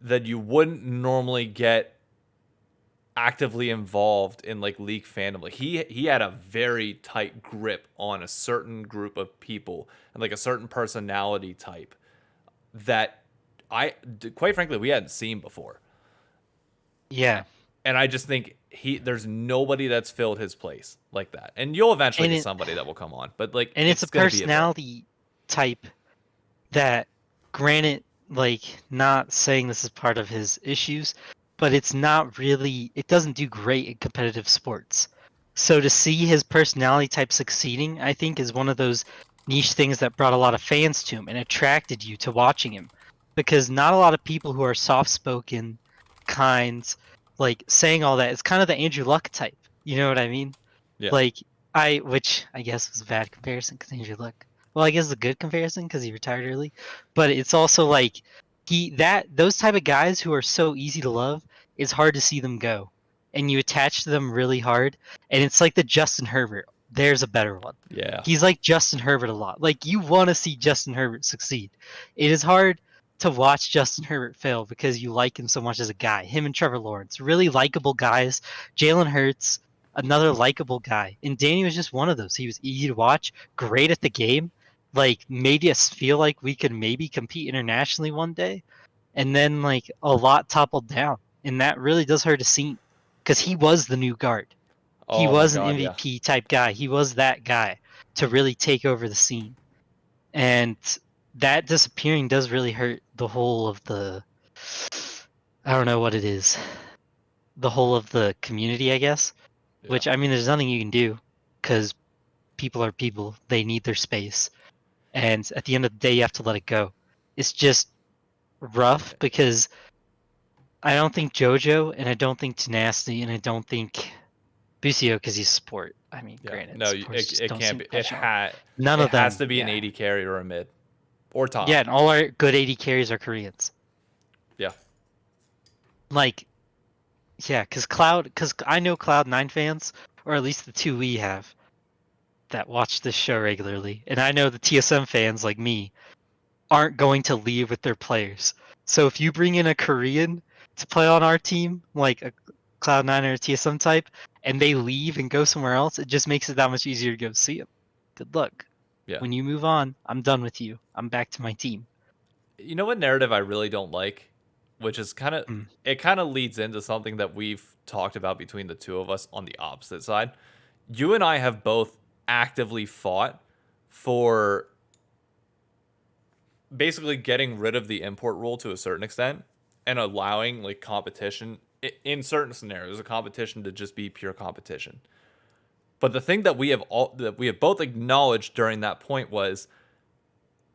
that you wouldn't normally get actively involved in like League fandom. Like he had a very tight grip on a certain group of people and like a certain personality type that quite frankly we hadn't seen before. yeah, And I just think there's nobody that's filled his place like that. And you'll eventually and get it somebody that will come on, but like and it's a it's gonna be a bit. personality type that, granted, like not saying this is part of his issues, but it's not really. It doesn't do great in competitive sports. So to see his personality type succeeding, I think, is one of those niche things that brought a lot of fans to him and attracted you to watching him, because not a lot of people who are soft spoken, kind, like saying all that. It's kind of the Andrew Luck type. You know what I mean? Yeah. Like which I guess was a bad comparison because Andrew Luck. Well, I guess it's a good comparison because he retired early, but it's also like those type of guys who are so easy to love, it's hard to see them go, and you attach to them really hard, and it's like the Justin Herbert. There's a better one. Yeah. He's like Justin Herbert a lot. Like you want to see Justin Herbert succeed. It is hard to watch Justin Herbert fail because you like him so much as a guy. Him and Trevor Lawrence, really likable guys. Jalen Hurts, another likable guy. And Danny was just one of those. He was easy to watch, great at the game, like made us feel like we could maybe compete internationally one day. And then like a lot toppled down. And that really does hurt a scene because he was the new guard. He Oh my was an god, yeah. MVP type guy. He was that guy to really take over the scene. And that disappearing does really hurt the whole of the, I don't know what it is, the whole of the community, I guess. Yeah. Which, I mean, there's nothing you can do because people are people. They need their space. And at the end of the day, you have to let it go. It's just rough because I don't think JoJo, and I don't think Tenacity, and I don't think Busio, because he's sport. I mean, Yeah. granted, No, sports just it don't can't seem be. professional. None It of has them, to be an yeah. 80 carry or a mid or Yeah, top. and all our good AD carries are Koreans. Yeah. Like, Yeah, because I know Cloud9 fans, or at least the two we have that watch this show regularly, and I know the TSM fans like me aren't going to leave with their players. So if you bring in a Korean to play on our team, like a Cloud9 or a TSM type, and they leave and go somewhere else, it just makes it that much easier to go see them. Good luck. Yeah. When you move on, I'm done with you. I'm back to my team. You know what narrative I really don't like, which is Mm. it kind of leads into something that we've talked about between the two of us on the opposite side. You and I have both actively fought for basically getting rid of the import rule to a certain extent and allowing like competition in certain scenarios, a competition to just be pure competition. But the thing that we have both acknowledged during that point was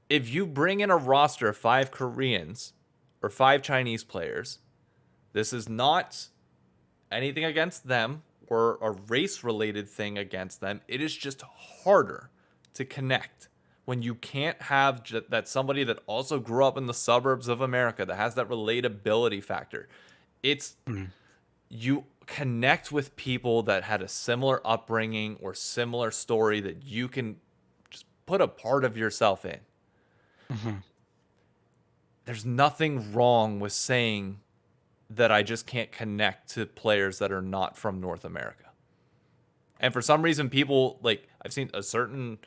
if you bring in a roster of 5 Koreans or 5 Chinese players, this is not anything against them or a race related thing against them. It is just harder to connect when you can't have that somebody that also grew up in the suburbs of America that has that relatability factor. It's Mm. you connect with people that had a similar upbringing or similar story that you can just put a part of yourself in. Hmm. There's nothing wrong with saying that I just can't connect to players that are not from North America. And for some reason, people like I've seen a certain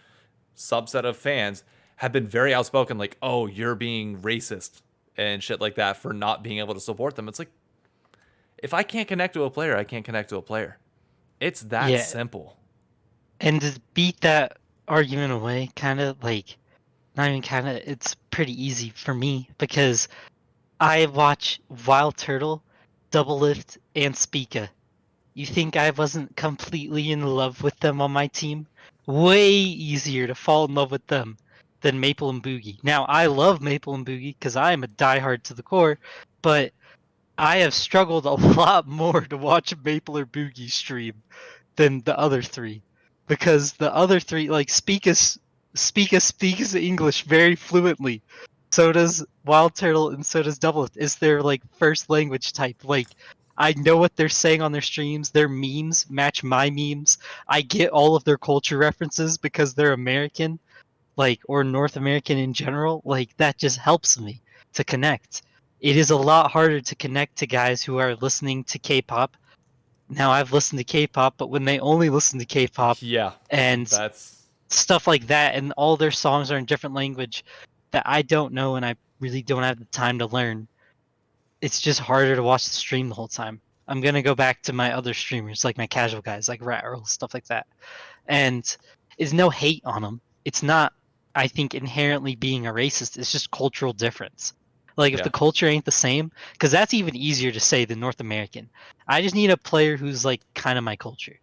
subset of fans have been very outspoken, like, oh, you're being racist and shit like that for not being able to support them. It's like, if I can't connect to a player, I can't connect to a player. It's that Yeah, simple. and to beat that argument away, kind of like, not even kind of, it's pretty easy for me because I watch Wild Turtle, Double Lift, and Spica. You think I wasn't completely in love with them on my team? Way easier to fall in love with them than Maple and Boogie. Now, I love Maple and Boogie because I am a diehard to the core, but I have struggled a lot more to watch Maple or Boogie stream than the other three because the other three like speaks English very fluently. So does Wild Turtle and so does Double. Is their like first language type. Like I know what they're saying on their streams. Their memes match my memes. I get all of their culture references because they're American, like or North American in general. Like that just helps me to connect. It is a lot harder to connect to guys who are listening to K-pop. Now I've listened to K-pop, but when they only listen to K-pop Yeah, and that's stuff like that, and all their songs are in different language that I don't know and I really don't have the time to learn, it's just harder to watch the stream the whole time. I'm gonna go back to my other streamers, like my casual guys, like Rat Earl, stuff like that. And it's no hate on them. It's not, I think, inherently being a racist. It's just cultural difference. Like if yeah. the culture ain't the same, because that's even easier to say than North American. I just need a player who's like kind of my culture.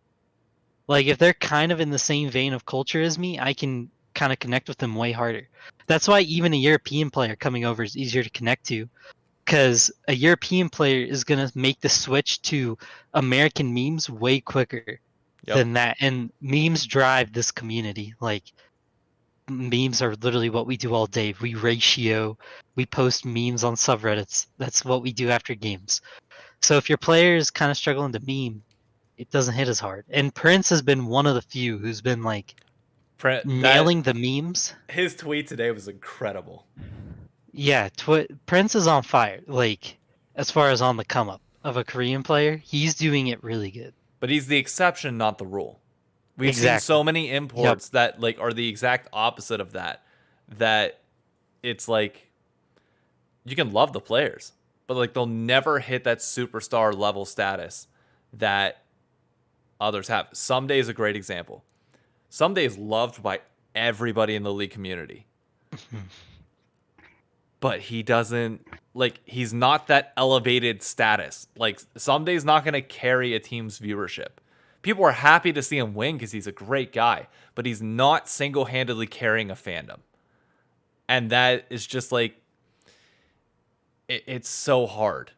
Like if they're kind of in the same vein of culture as me, I can kind of connect with them way harder. That's why even a European player coming over is easier to connect to because a European player is going to make the switch to American memes way quicker Yep. than that. And memes drive this community. Like memes are literally what we do all day. We ratio, we post memes on subreddits. That's what we do after games. So if your player is kind of struggling to meme, it doesn't hit as hard. And Prince has been one of the few who's been like That nailing the memes. his tweet today was incredible. Yeah, Prince is on fire. Like as far as on the come up of a Korean player, he's doing it really good. But he's the exception, not the rule. We've seen Exactly. so many Yep. imports that like are the exact opposite of that. That it's like you can love the players, but like they'll never hit that superstar level status that others have. Someday is a great example. Someday is loved by everybody in the league community, but he doesn't like he's not that elevated status. Like Someday's not going to carry a team's viewership. People are happy to see him win because he's a great guy, but he's not single-handedly carrying a fandom. And that is just like it's so hard.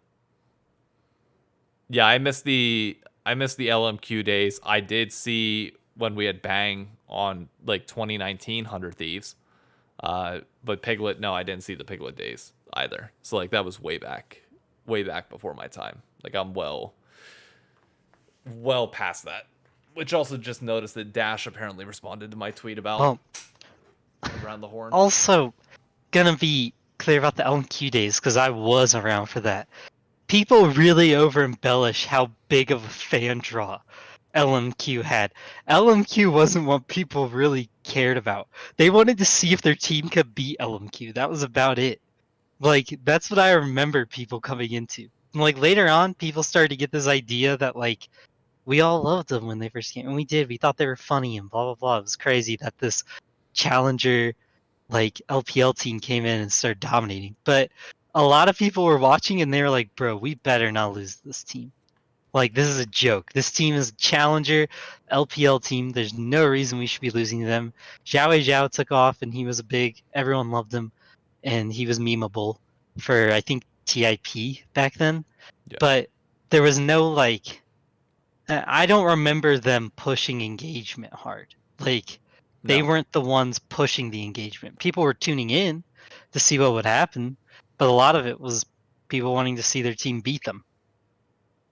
Yeah, I miss the LMQ days. I did see when we had Bang on like 2019 100 Thieves. But Piglet, no, I didn't see the Piglet days either. So like that was way back before my time. Like I'm well past that. Which also just noticed that Dash apparently responded to my tweet about Well, around the horn. also gonna be clear about the LMQ days because I was around for that. People really over embellish how big of a fan draw LMQ had. LMQ wasn't what people really cared about. They wanted to see if their team could beat LMQ. That was about it. Like, that's what I remember people coming into. Like, later on, people started to get this idea that, like, we all loved them when they first came, and we did. We thought they were funny and blah, blah, blah. It was crazy that this challenger, like, LPL team came in and started dominating. But a lot of people were watching and they were like, bro, we better not lose this team. Like, this is a joke. This team is a challenger LPL team. There's no reason we should be losing to them. Zhao took off and he was everyone loved him and he was memeable for, I think, TIP back then. Yeah. But there was no, like, I don't remember them pushing engagement hard. Like, they No. weren't the ones pushing the engagement. People were tuning in to see what would happen, but a lot of it was people wanting to see their team beat them.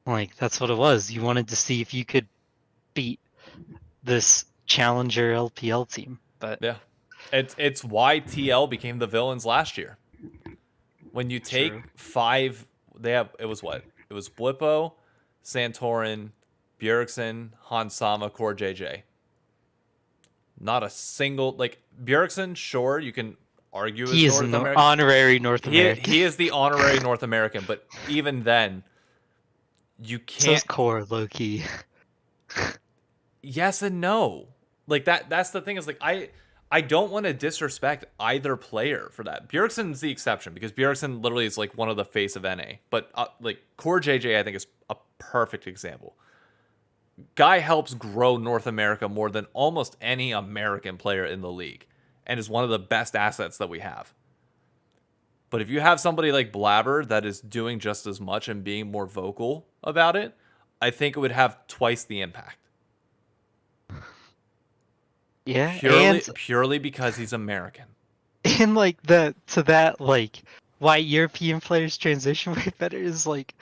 Like, that's what it was. You wanted to see if you could beat this challenger LPL team. But Yeah. It's why TL became the villains last year. When you take True. 5, it was what? It was Blippo, Santorin, Bjergsen, Hansama, Core JJ. Not a single, like, Bjergsen, sure, you can argue he is is North an American. honorary North American. He is the honorary North American, but even then, you So is can't. Core, low-key. Yes and no. Like, that's the thing, is like, I don't want to disrespect either player for that. Bjergsen's the exception because Bjergsen literally is like one of the face of NA. But like Core JJ, I think, is a perfect example. Guy helps grow North America more than almost any American player in the league and is one of the best assets that we have. But if you have somebody like Blabber that is doing just as much and being more vocal about it, I think it would have twice the impact. Yeah, Purely because he's American. and like like why European players transition way better is like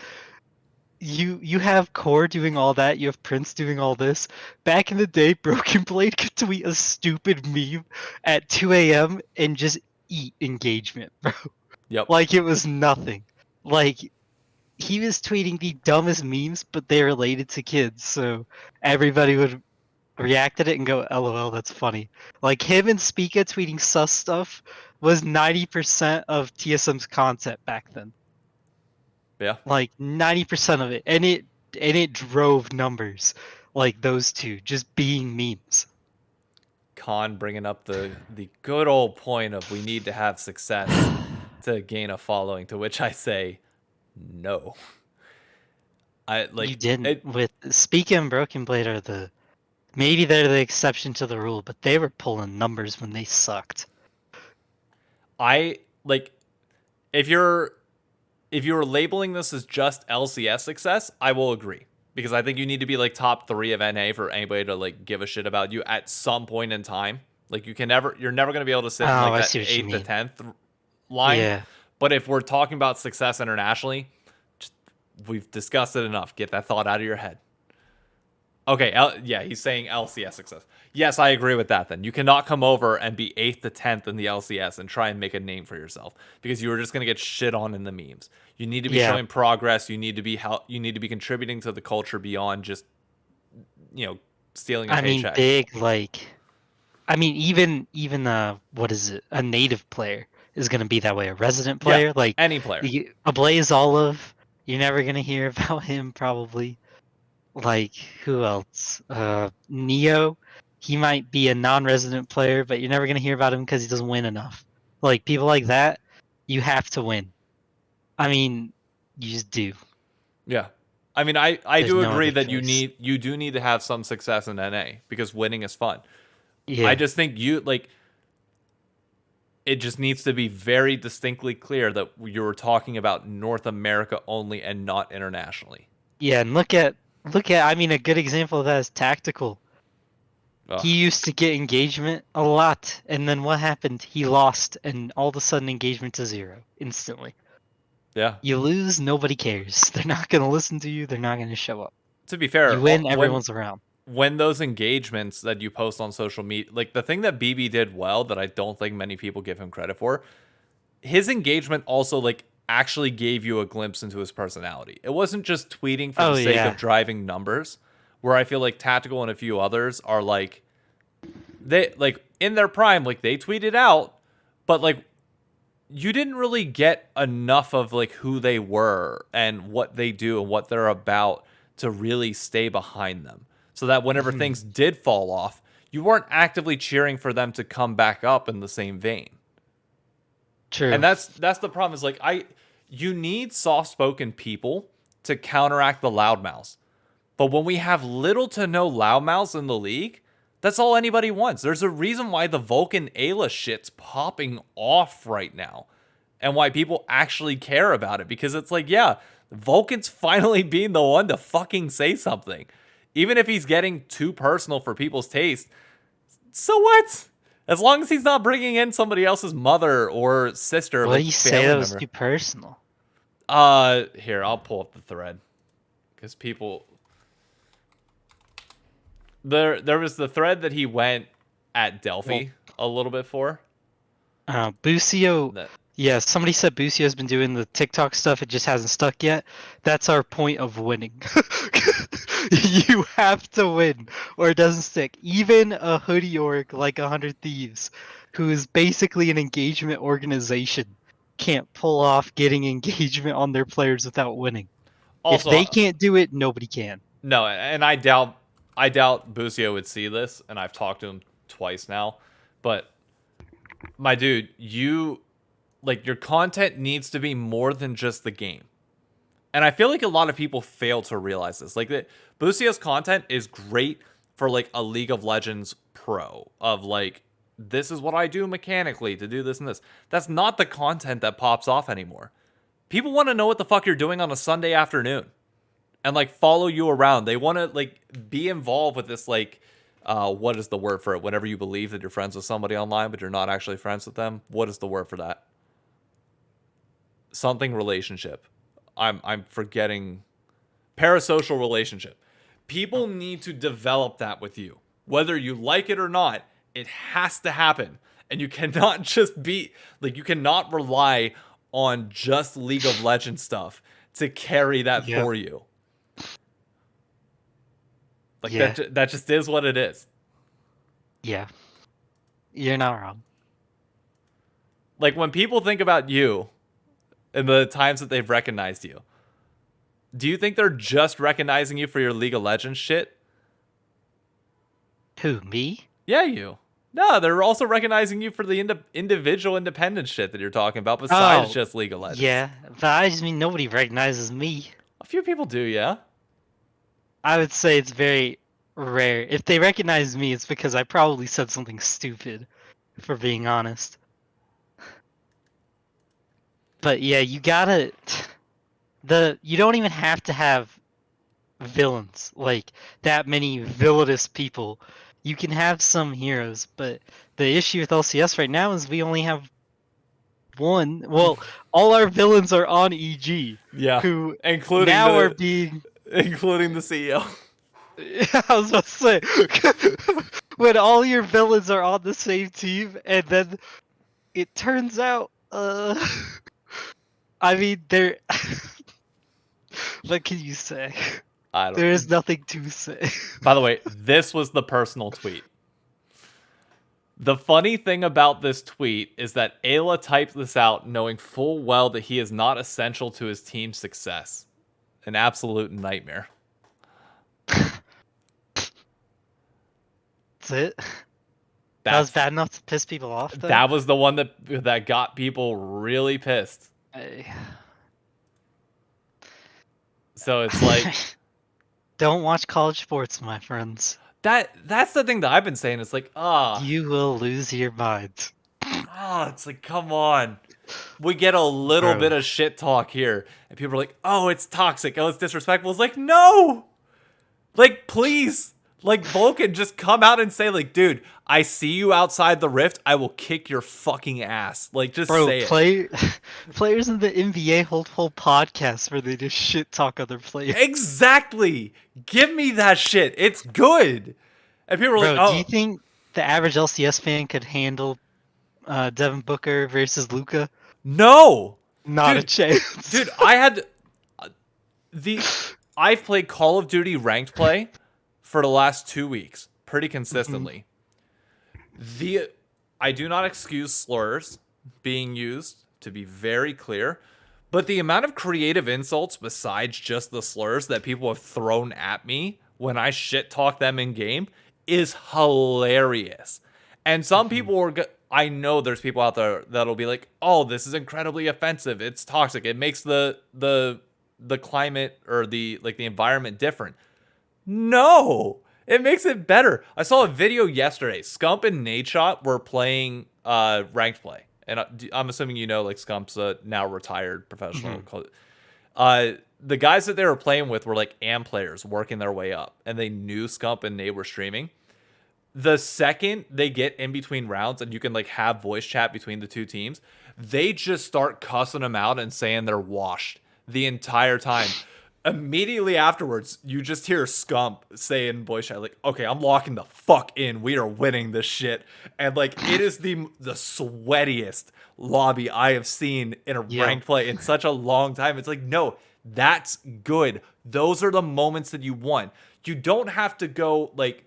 you have Core doing all that, you have Prince doing all this. Back in the day, Broken Blade could tweet a stupid meme at 2 a.m. and just eat engagement, bro. Yep. Like it was nothing. Like he was tweeting the dumbest memes, but they related to kids, so everybody would react at it and go, "LOL, that's funny." Like him and Spica tweeting sus stuff was 90% of TSM's content back then. Yeah. Like 90% of it, and it drove numbers. Like those two just being memes. Khan bringing up the good old point of we need to have success to gain a following, to which I say no. You didn't with Spica and Broken Blade are maybe they're the exception to the rule, but they were pulling numbers when they sucked. I like if you're labeling this as just LCS success, I will agree. Because I think you need to be like top 3 of NA for anybody to like give a shit about you at some point in time. Like you're never going to be able to sit in like that 8th to 10th line. Yeah. But if we're talking about success internationally, we've discussed it enough. Get that thought out of your head. Okay, yeah, he's saying LCS success. Yes, I agree with that then. You cannot come over and be 8th to 10th in the LCS and try and make a name for yourself because you are just going to get shit on in the memes. You need to be showing progress. You need to be contributing to the culture beyond just stealing a paycheck. Big even what is it? A native player is going to be that way. A resident player, like any player. A Blaze Olive, you're never going to hear about him probably. Like who else? Neo, he might be a non-resident player, but you're never gonna hear about him because he doesn't win enough. Like people like that, you have to win. I mean, you just do. Yeah, I mean, I do agree that choice. you do need to have some success in NA because winning is fun. Yeah. I just think it just needs to be very distinctly clear that you're talking about North America only and not internationally. Yeah, and look at I mean a good example of that is Tactical. Ugh. He used to get engagement a lot, and then what happened? He lost, and all of a sudden engagement to 0 instantly. Yeah. You lose, nobody cares. They're not gonna listen to you. They're not gonna show up. to be fair, You win, when everyone's around. those engagements that you post on social media, like the thing that BB did well that I don't think many people give him credit for, his engagement also like actually gave you a glimpse into his personality. It wasn't just tweeting for Oh, the sake yeah. of driving numbers, where I feel like Tactical and a few others are like, they like in their prime, like they tweeted out, but like you didn't really get enough of like who they were and what they do and what they're about to really stay behind them. So that whenever Mhm. things did fall off, you weren't actively cheering for them to come back up in the same vein. True. And that's the problem is like you need soft-spoken people to counteract the loudmouths. But when we have little to no loudmouths in the league, that's all anybody wants. There's a reason why the Vulcan Ayla shit's popping off right now. And why people actually care about it. Because it's like, yeah, Vulcan's finally being the one to fucking say something. Even if he's getting too personal for people's taste, so what? As long as he's not bringing in somebody else's mother or sister, What like do you say family that was member. too personal? Here, I'll pull up the thread. Because people... There was the thread that he went at Delphi a little bit for. Busio, That yeah, somebody said Busio's been doing the TikTok stuff, it just hasn't stuck yet. That's our point of winning. You have to win, or it doesn't stick. Even a hoodie org like 100 Thieves, who is basically an engagement organization, can't pull off getting engagement on their players without winning. If also, they can't do it, nobody can. no, and I doubt Busio would see this, and I've talked to him twice now. But my dude, you like your content needs to be more than just the game. And I feel like a lot of people fail to realize this. Like that Busio's content is great for like a League of Legends pro of like this is what I do mechanically to do this and this. That's not the content that pops off anymore. People want to know what the fuck you're doing on a Sunday afternoon and like follow you around. They want to like be involved with this like what is the word for it? Whenever you believe that you're friends with somebody online but you're not actually friends with them, what is the word for that? Something relationship. I'm forgetting. Parasocial relationship. People need to develop that with you. Whether you like it or not, it has to happen. And you cannot just be like you cannot rely on just League of Legends stuff to carry that Yep. for you. Like Yeah. that just is what it is. Yeah. You're not wrong. Like when people think about you and the times that they've recognized you, do you think they're just recognizing you for your League of Legends shit? Who, me? Yeah, you. No, they're also recognizing you for the individual independent shit that you're talking about besides just League of Legends. Yeah, but I just mean nobody recognizes me. A few people do, yeah. I would say it's very rare. If they recognize me, it's because I probably said something stupid, for being honest. But yeah, you gotta... You don't even have to have villains, like that many villainous people. You can have some heroes, but the issue with LCS right now is we only have one. Well, all our villains are on EG. Yeah, Who including now the are being... including the CEO. I was about to say, when all your villains are on the same team, and then it turns out, I mean, they're... What can you say? I don't. There is nothing to say. By the way, this was the personal tweet. The funny thing about this tweet is that Ayla typed this out knowing full well that he is not essential to his team's success. An absolute nightmare. That's it? That was bad enough to piss people off, though? That was the one that got people really pissed. So it's like... Don't watch college sports, my friends. That's the thing that I've been saying. It's like, you will lose your mind. It's like, come on. We get a little bit of shit talk here, and people are like, oh, it's toxic, oh, it's disrespectful. It's like, no! Like, please, Like, Vulcan, just come out and say, like, dude, I see you outside the rift. I will kick your fucking ass. Like, just Bro, say it. players in the NBA hold whole podcasts where they just shit talk other players. Exactly. Give me that shit. It's good. And people are like, Bro, do you oh, think the average LCS fan could handle Devin Booker versus Luca? no. Not a Dude, chance. dude, I had the I've played Call of Duty ranked play for the last 2 weeks pretty Mhm. consistently. The I do not excuse slurs being used, to be very clear, but the amount of creative insults besides just the slurs that people have thrown at me when I shit talk them in game is hilarious. And some Mhm. people I know there's people out there that'll be like, "Oh, this is incredibly offensive. It's toxic. It makes the climate or the environment different." No, it makes it better. I saw a video yesterday. Scump and Nadeshot were playing ranked play, and I'm assuming you know, like, Scump's a now retired professional. Mhm. The guys that they were playing with were like AM players working their way up, and they knew Scump and Nate were streaming. The second they get in between rounds and you can like have voice chat between the two teams, they just start cussing them out and saying they're washed the entire time. Immediately afterwards, you just hear Scump say in voice chat, like, "Okay, I'm locking the fuck in. We are winning this shit." And like, it is the sweatiest lobby I have seen in a Yo, ranked play in such a long time. It's like, no, that's good. Those are the moments that you want. You don't have to go like,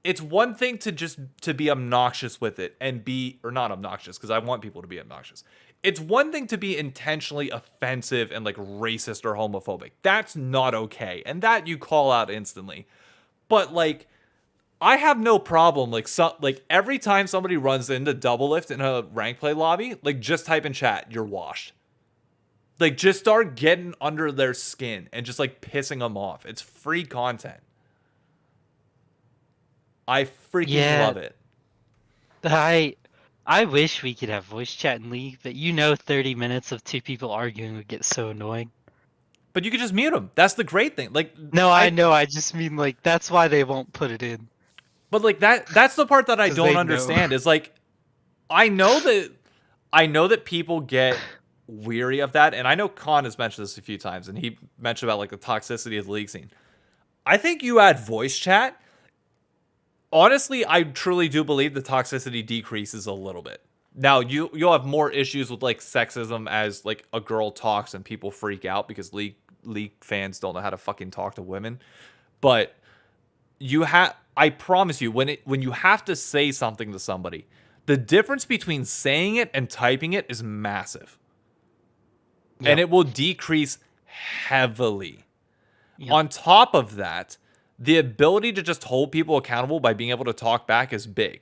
it's one thing to just to be obnoxious with it and be, or not obnoxious, because I want people to be obnoxious. It's one thing to be intentionally offensive and like racist or homophobic. That's not okay, and that you call out instantly. But like, I have no problem like every time somebody runs into double lift in a rank play lobby, like, just type in chat, "You're washed." Like, just start getting under their skin and just like pissing them off. It's free content. I freaking yeah, love it. I I wish we could have voice chat in League, but 30 minutes of two people arguing would get so annoying. But you could just mute them. That's the great thing. Like, No, I I know. I just mean like that's why they won't put it in but like that's the part that I because don't they know. understand is like, I know that people get weary of that, and I know Khan has mentioned this a few times, and he mentioned about like the toxicity of the league scene. I think you add voice chat. Honestly, I truly do believe the toxicity decreases a little bit. Now you'll have more issues with like sexism as like a girl talks and people freak out because league fans don't know how to fucking talk to women. But you have I promise you, when you have to say something to somebody, the difference between saying it and typing it is massive. And Yep. it will decrease heavily. Yep. On top of that, the ability to just hold people accountable by being able to talk back is big.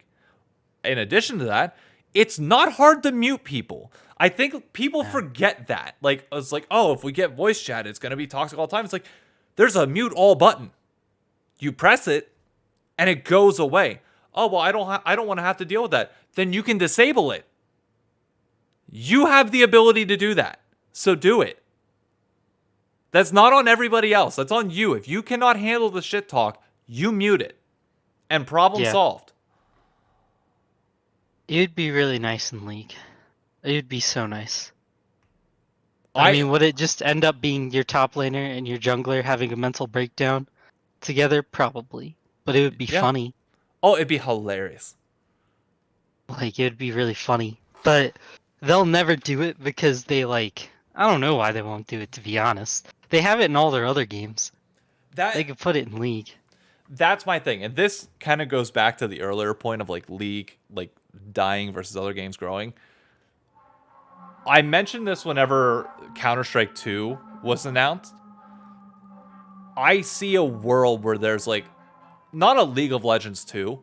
In addition to that, it's not hard to mute people. I think people Yeah. forget that. Like, it's like, oh, if we get voice chat, it's going to be toxic all the time. It's like, there's a mute all button. You press it and it goes away. Oh, well, I don't want to have to deal with that. Then you can disable it. You have the ability to do that. So do it. That's not on everybody else. That's on you. If you cannot handle the shit talk, you mute it. And problem Yeah. solved. It would be really nice in League. It would be so nice. I I mean, would it just end up being your top laner and your jungler having a mental breakdown together? Probably. But it would be yeah. funny. Oh, it'd be hilarious. Like, it would be really funny. But they'll never do it because they, like, I don't know why they won't do it, to be honest. They have it in all their other games. They That could put it in League. that's my thing. And this kind of goes back to the earlier point of like league like dying versus other games growing. I mentioned this whenever Counter-Strike 2 was announced. I see a world where there's like not a League of Legends 2,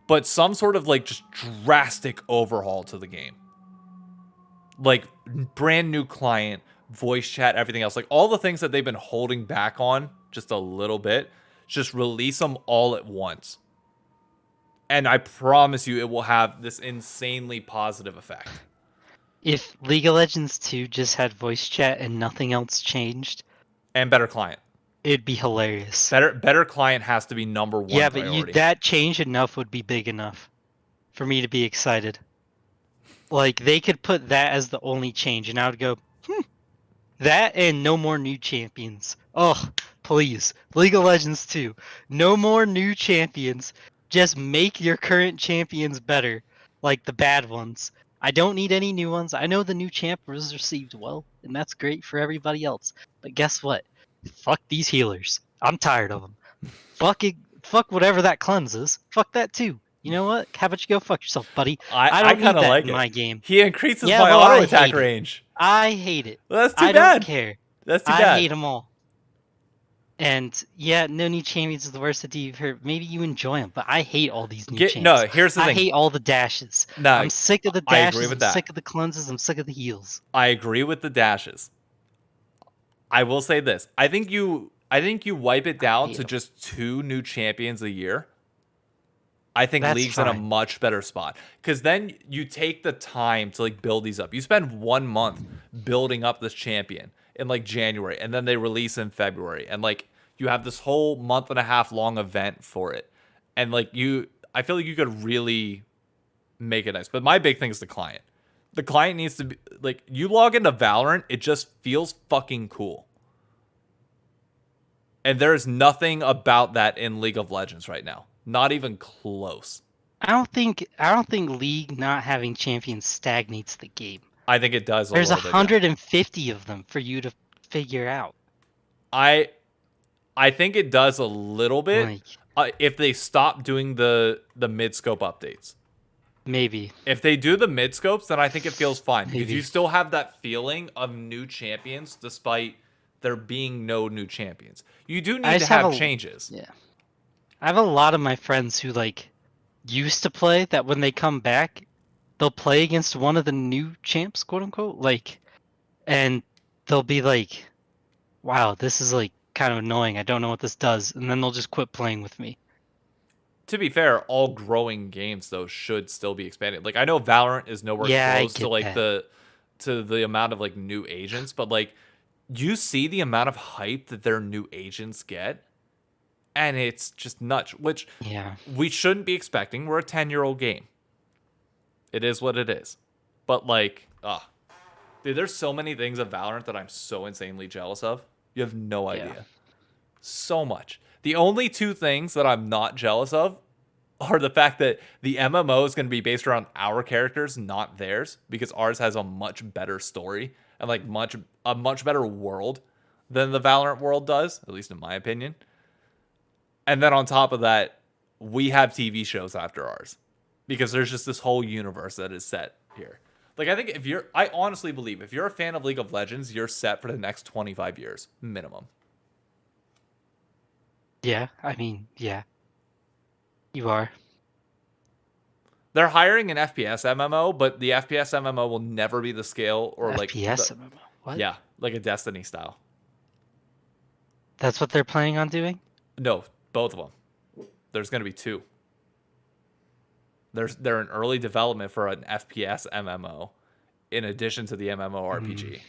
but some sort of like just drastic overhaul to the game. Like, brand new client, voice chat, everything else. Like, all the things that they've been holding back on just a little bit, just release them all at once. And I promise you it will have this insanely positive effect. If League of Legends 2 just had voice chat and nothing else changed, And better client. It'd be hilarious. Better client has to be number one Yeah, but priority. that change enough would be big enough for me to be excited. Like they could put that as the only change, and I would go, that and no more new champions. Oh, please, League of Legends 2, no more new champions. Just make your current champions better, like the bad ones. I don't need any new ones. I know the new champ was received well, and that's great for everybody else. But guess what? Fuck these healers. I'm tired of them. Fuck whatever that cleanse is. Fuck that too. You know what? How about you go fuck yourself, buddy? I I don't kind need of that like in it. my game. He increases Yeah, my well, auto I attack hate it. range. I hate it. Well, that's too I bad. don't care. That's too I bad. hate them all. And yeah, no new champions is the worst that you've heard. Maybe you enjoy them, but I hate all these new champs. No, here's the I thing. hate all the dashes. No, I'm sick of the I dashes. agree with I'm that. sick of the cleanses. I'm sick of the heals. I agree with the dashes. I will say this. I think you wipe it down to just 2 new champions a year. I think That's League's in a fine. much better spot. Because then you take the time to like build these up. You spend 1 month building up this champion in like January, and then they release in February. And like you have this whole month and a half long event for it. And like I feel like you could really make it nice. But my big thing is the client. The client needs to be like, you log into Valorant, it just feels fucking cool. And there's nothing about that in League of Legends right now. Not even close. I don't think League not having champions stagnates the game. I think it does. There's a little 150 of them for you to figure out. I think it does a little bit if they stop doing the mid scope updates. Maybe. If they do the mid scopes, then I think it feels fine because Maybe. you still have that feeling of new champions despite there being no new champions. You do need to have changes. Yeah. I have a lot of my friends who like used to play that when they come back, they'll play against one of the new champs, quote unquote, like, and they'll be like, wow, this is like kind of annoying. I don't know what this does. And then they'll just quit playing with me. To be fair, all growing games though should still be expanded. Like I know Valorant is nowhere close to like the amount of like new agents, but like you see the amount of hype that their new agents get, and it's just nuts, which we shouldn't be expecting. We're a 10-year-old game. It is what it is. But like, dude, there's so many things of Valorant that I'm so insanely jealous of. You have no idea. So much. The only 2 things that I'm not jealous of are the fact that the MMO is going to be based around our characters, not theirs, because ours has a much better story and like a much better world than the Valorant world does, at least in my opinion. And then on top of that, we have TV shows after ours because there's just this whole universe that is set here. Like I think I honestly believe if you're a fan of League of Legends, you're set for the next 25 years minimum. Yeah, I mean, yeah. You are. They're hiring an FPS MMO, but the FPS MMO will never be the scale or like FPS MMO. What? Yeah, like a Destiny style. That's what they're planning on doing? No, both of them. There's going to be 2. They're in early development for an FPS MMO in addition to the MMORPG.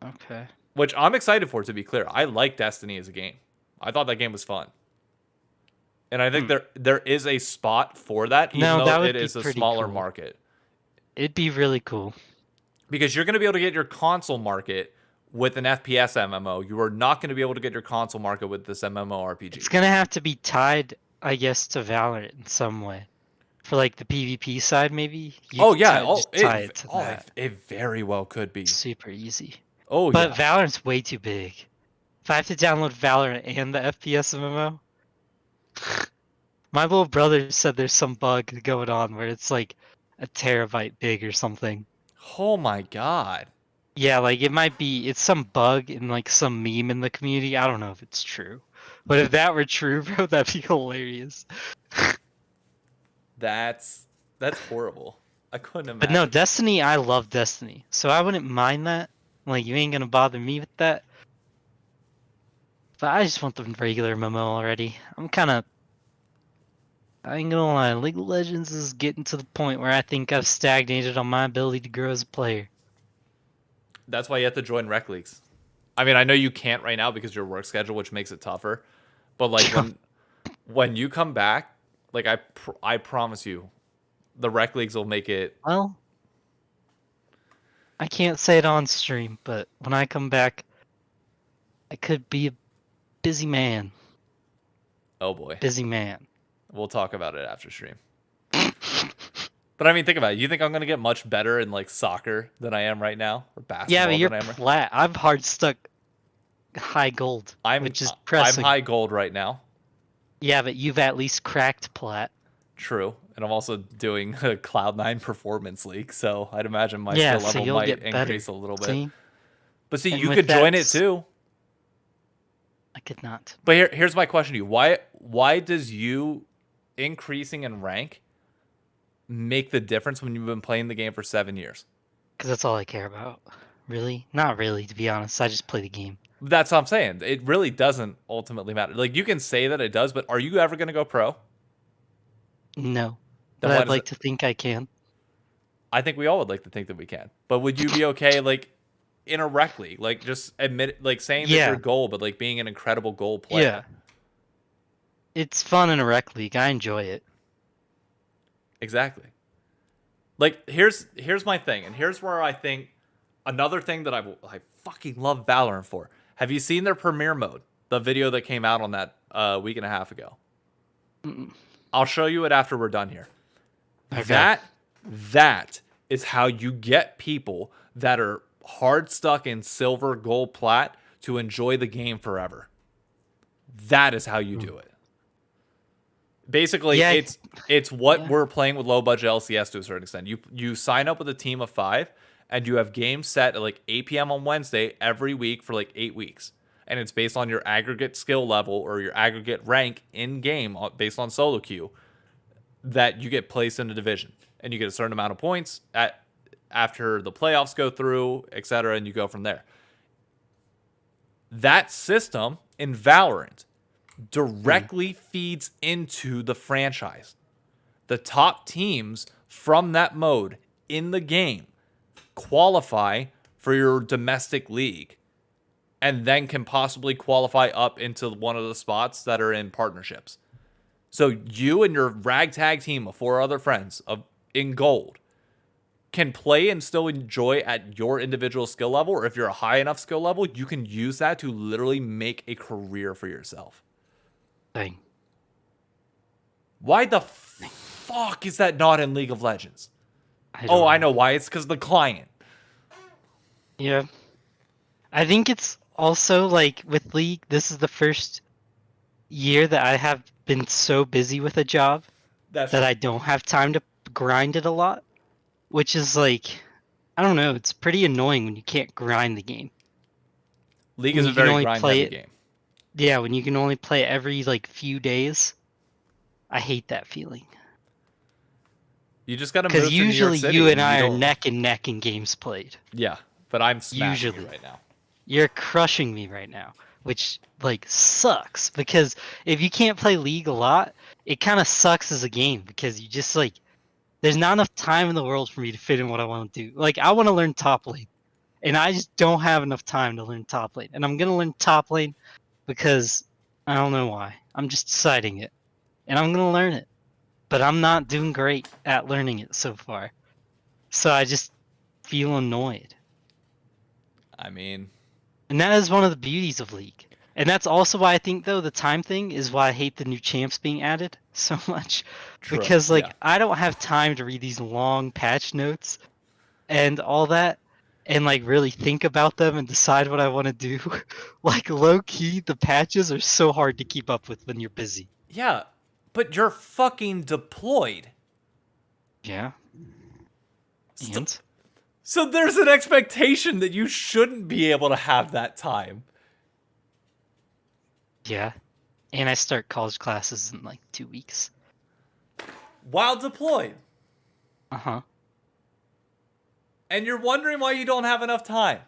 Okay. Which I'm excited for, to be clear. I like Destiny as a game. I thought that game was fun. And I think there is a spot for that, even though it is a smaller market. It'd be really cool. Because you're going to be able to get your console market with an FPS MMO. You are not going to be able to get your console market with this MMORPG. It's going to have to be tied, I guess, to Valorant in some way. For like the PvP side, maybe? Tie it to that. It very well could be. Super easy. Oh, but Valorant's way too big. If I have to download Valorant and the FPS MMO, my little brother said there's some bug going on where it's like a terabyte big or something. Oh my god. Yeah, like it's some bug in like some meme in the community. I don't know if it's true. But if that were true, bro, that'd be hilarious. That's horrible. I couldn't imagine. But no, Destiny, I love Destiny. So I wouldn't mind that. Like, you ain't gonna bother me with that. But I just want the regular MMO already. I ain't gonna lie, League of Legends is getting to the point where I think I've stagnated on my ability to grow as a player. That's why you have to join rec leagues. I mean, I know you can't right now because of your work schedule, which makes it tougher. But like when you come back, like I promise you, the rec leagues will make it. Well, I can't say it on stream, but when I come back, I could be a busy man. Oh boy, Busy man. we'll talk about it after stream. But I mean, think about it. You think I'm gonna get much better in like soccer than I am right now, or Yeah, but basketball you're than I am? plat. I'm hard stuck high gold, which is I'm pressing. high gold right now. Yeah, but you've at least cracked plat. True, and I'm also doing a Cloud9 Performance League, so I'd imagine my Yeah, skill so level you'll might get better. increase a little bit. See? But see, And you with could join it that, too. I could not. But here's my question to you: why does you increasing in rank make the difference when you've been playing the game for 7 years? Because that's all I care about. Really? Not really, to be honest. I just play the game. That's what I'm saying. It really doesn't ultimately matter. Like you can say that it does, but are you ever going to go pro? No. Then But why I'd does like it? to think I can. I think we all would like to think that we can. But would you be okay like in a rec league, like just admit, like saying that Yeah. your goal, but like being an incredible goal player? Yeah. It's fun in a rec league. I enjoy it. Exactly. Like here's my thing, and here's where I think another thing that I fucking love Valorant for. Have you seen their premiere mode? The video that came out on that week and a half ago. Mm. I'll show you it after we're done here. Okay. That is how you get people that are hard stuck in silver, gold, plat to enjoy the game forever. That is how you do it. Basically, Yeah, it's what yeah. we're playing with low budget LCS to a certain extent. You sign up with a team of 5, and you have games set at like 8 p.m. on Wednesday every week for like 8 weeks. And it's based on your aggregate skill level or your aggregate rank in game based on solo queue that you get placed in a division. And you get a certain amount of points after the playoffs go through, etc., and you go from there. That system in Valorant directly feeds into the franchise. The top teams from that mode in the game qualify for your domestic league and then can possibly qualify up into one of the spots that are in partnerships. So you and your ragtag team of 4 other friends in gold can play and still enjoy at your individual skill level, or if you're a high enough skill level, you can use that to literally make a career for yourself. Thing. Why the fuck is that not in League of Legends? I know why. It's because the client. Yeah. I think it's also like with League, this is the first year that I have been so busy with a job that I don't have time to grind it a lot, which is like, I don't know, it's pretty annoying when you can't grind the game. League When is a you can very only grind play heavy it- game. Yeah, when you can only play every like few days, I hate that feeling. You just gotta move Because to New York usually City. you and I are don't- neck and neck in games played. Yeah, but I'm smashing Usually. you right now. You're crushing me right now, which like sucks because if you can't play League a lot, it kind of sucks as a game because you just like there's not enough time in the world for me to fit in what I want to do. Like I want to learn top lane, and I just don't have enough time to learn top lane. And I'm gonna learn top lane because I don't know why. I'm just deciding it, and I'm gonna learn it. But I'm not doing great at learning it so far, so I just feel annoyed. I mean, And that is one of the beauties of League. And that's also why I think, though, the time thing is why I hate the new champs being added so much. true. Because, like, Yeah. I don't have time to read these long patch notes and all that and, like, really think about them and decide what I want to do. Like, low key, the patches are so hard to keep up with when you're busy. Yeah, but you're fucking deployed. Yeah. And? So there's an expectation that you shouldn't be able to have that time. Yeah. And I start college classes in, like, 2 weeks. While deployed. Uh-huh. And you're wondering why you don't have enough time.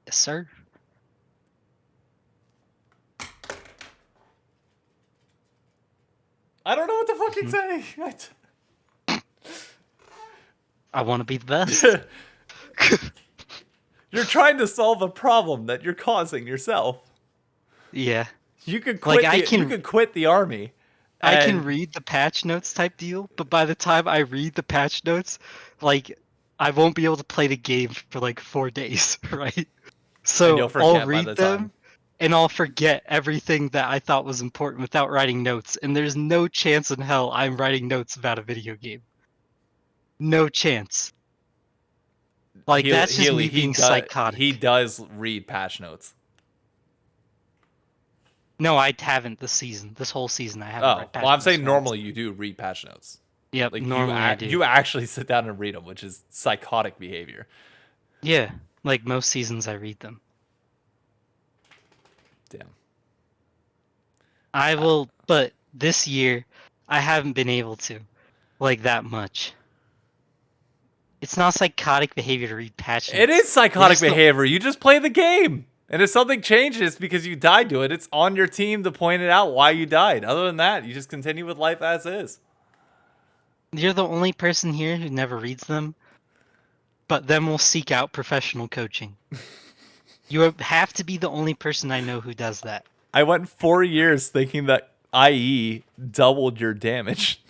Yes, sir. I don't know what the fucking say. I want to be the best. You're trying to solve a problem that you're causing yourself. Yeah. You could Like, quit. You could quit the army. I can And read the patch notes type deal, but by the time I read the patch notes, like, I won't be able to play the game for like 4 days, right? you'll So I'll forget by the read time. them and I'll forget everything that I thought was important without writing notes. And there's no chance in hell I'm writing notes about a video game. No chance. Like, that's just me being psychotic. He does read patch notes. No, I haven't this season. This whole season, I haven't read patch well, I'm notes saying once. normally you do read patch notes. Yep, Like normally I do. you actually sit down and read them, which is psychotic behavior. Yeah, like most seasons I read them. Damn. I will, but this year I haven't been able to, like, that much. It's not psychotic behavior to read patch notes. It is psychotic behavior. You just play the game. And if something changes because you died to it, it's on your team to point it out why you died. Other than that, you just continue with life as is. You're the only person here who never reads them, but then will seek out professional coaching. You have to be the only person I know who does that. I went 4 years thinking that IE doubled your damage.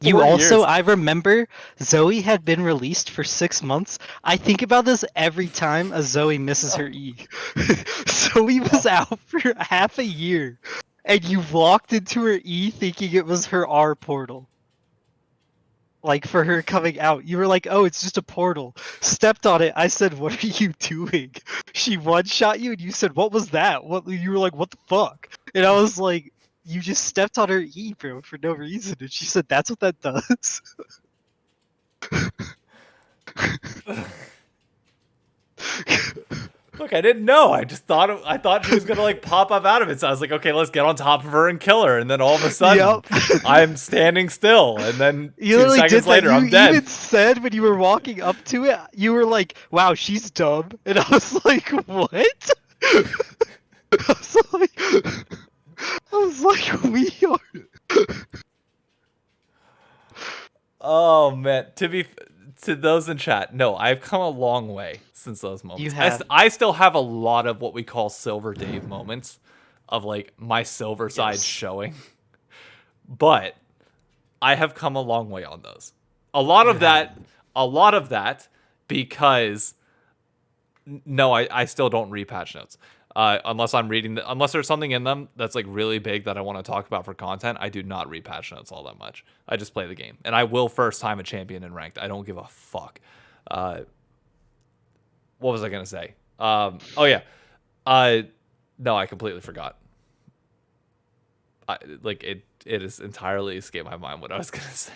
You also, I remember Zoe had been released for 6 months. I think about this every time a Zoe misses her E. Zoe was out for half a year, and you walked into her E thinking it was her R portal. Like, for her coming out. You were like, oh, it's just a portal. Stepped on it. I said, what are you doing? She one-shot you, and you said, what was that? You were like, what the fuck? And I was like, you just stepped on her E, bro, for no reason. And she said, that's what that does? Look, I didn't know. I thought she was gonna like pop up out of it. So I was like, okay, let's get on top of her and kill her. And then all of a sudden, I'm standing still. And then you 2 seconds later, I'm dead. You even said when you were walking up to it, you were like, wow, she's dumb. And I was like, what? I was like, we are. Oh man, to those in chat, no, I've come a long way since those moments. You have. I still have a lot of what we call Silver Dave moments of like my silver side showing, but I have come a long way on those. A lot of that because no, I still don't read patch notes. Unless I'm reading, unless there's something in them that's like really big that I want to talk about for content, I do not read patch notes all that much. I just play the game, and I will first time a champion in ranked. I don't give a fuck. What was I gonna say? Oh yeah. No, I completely forgot. It is entirely escaped my mind what I was gonna say.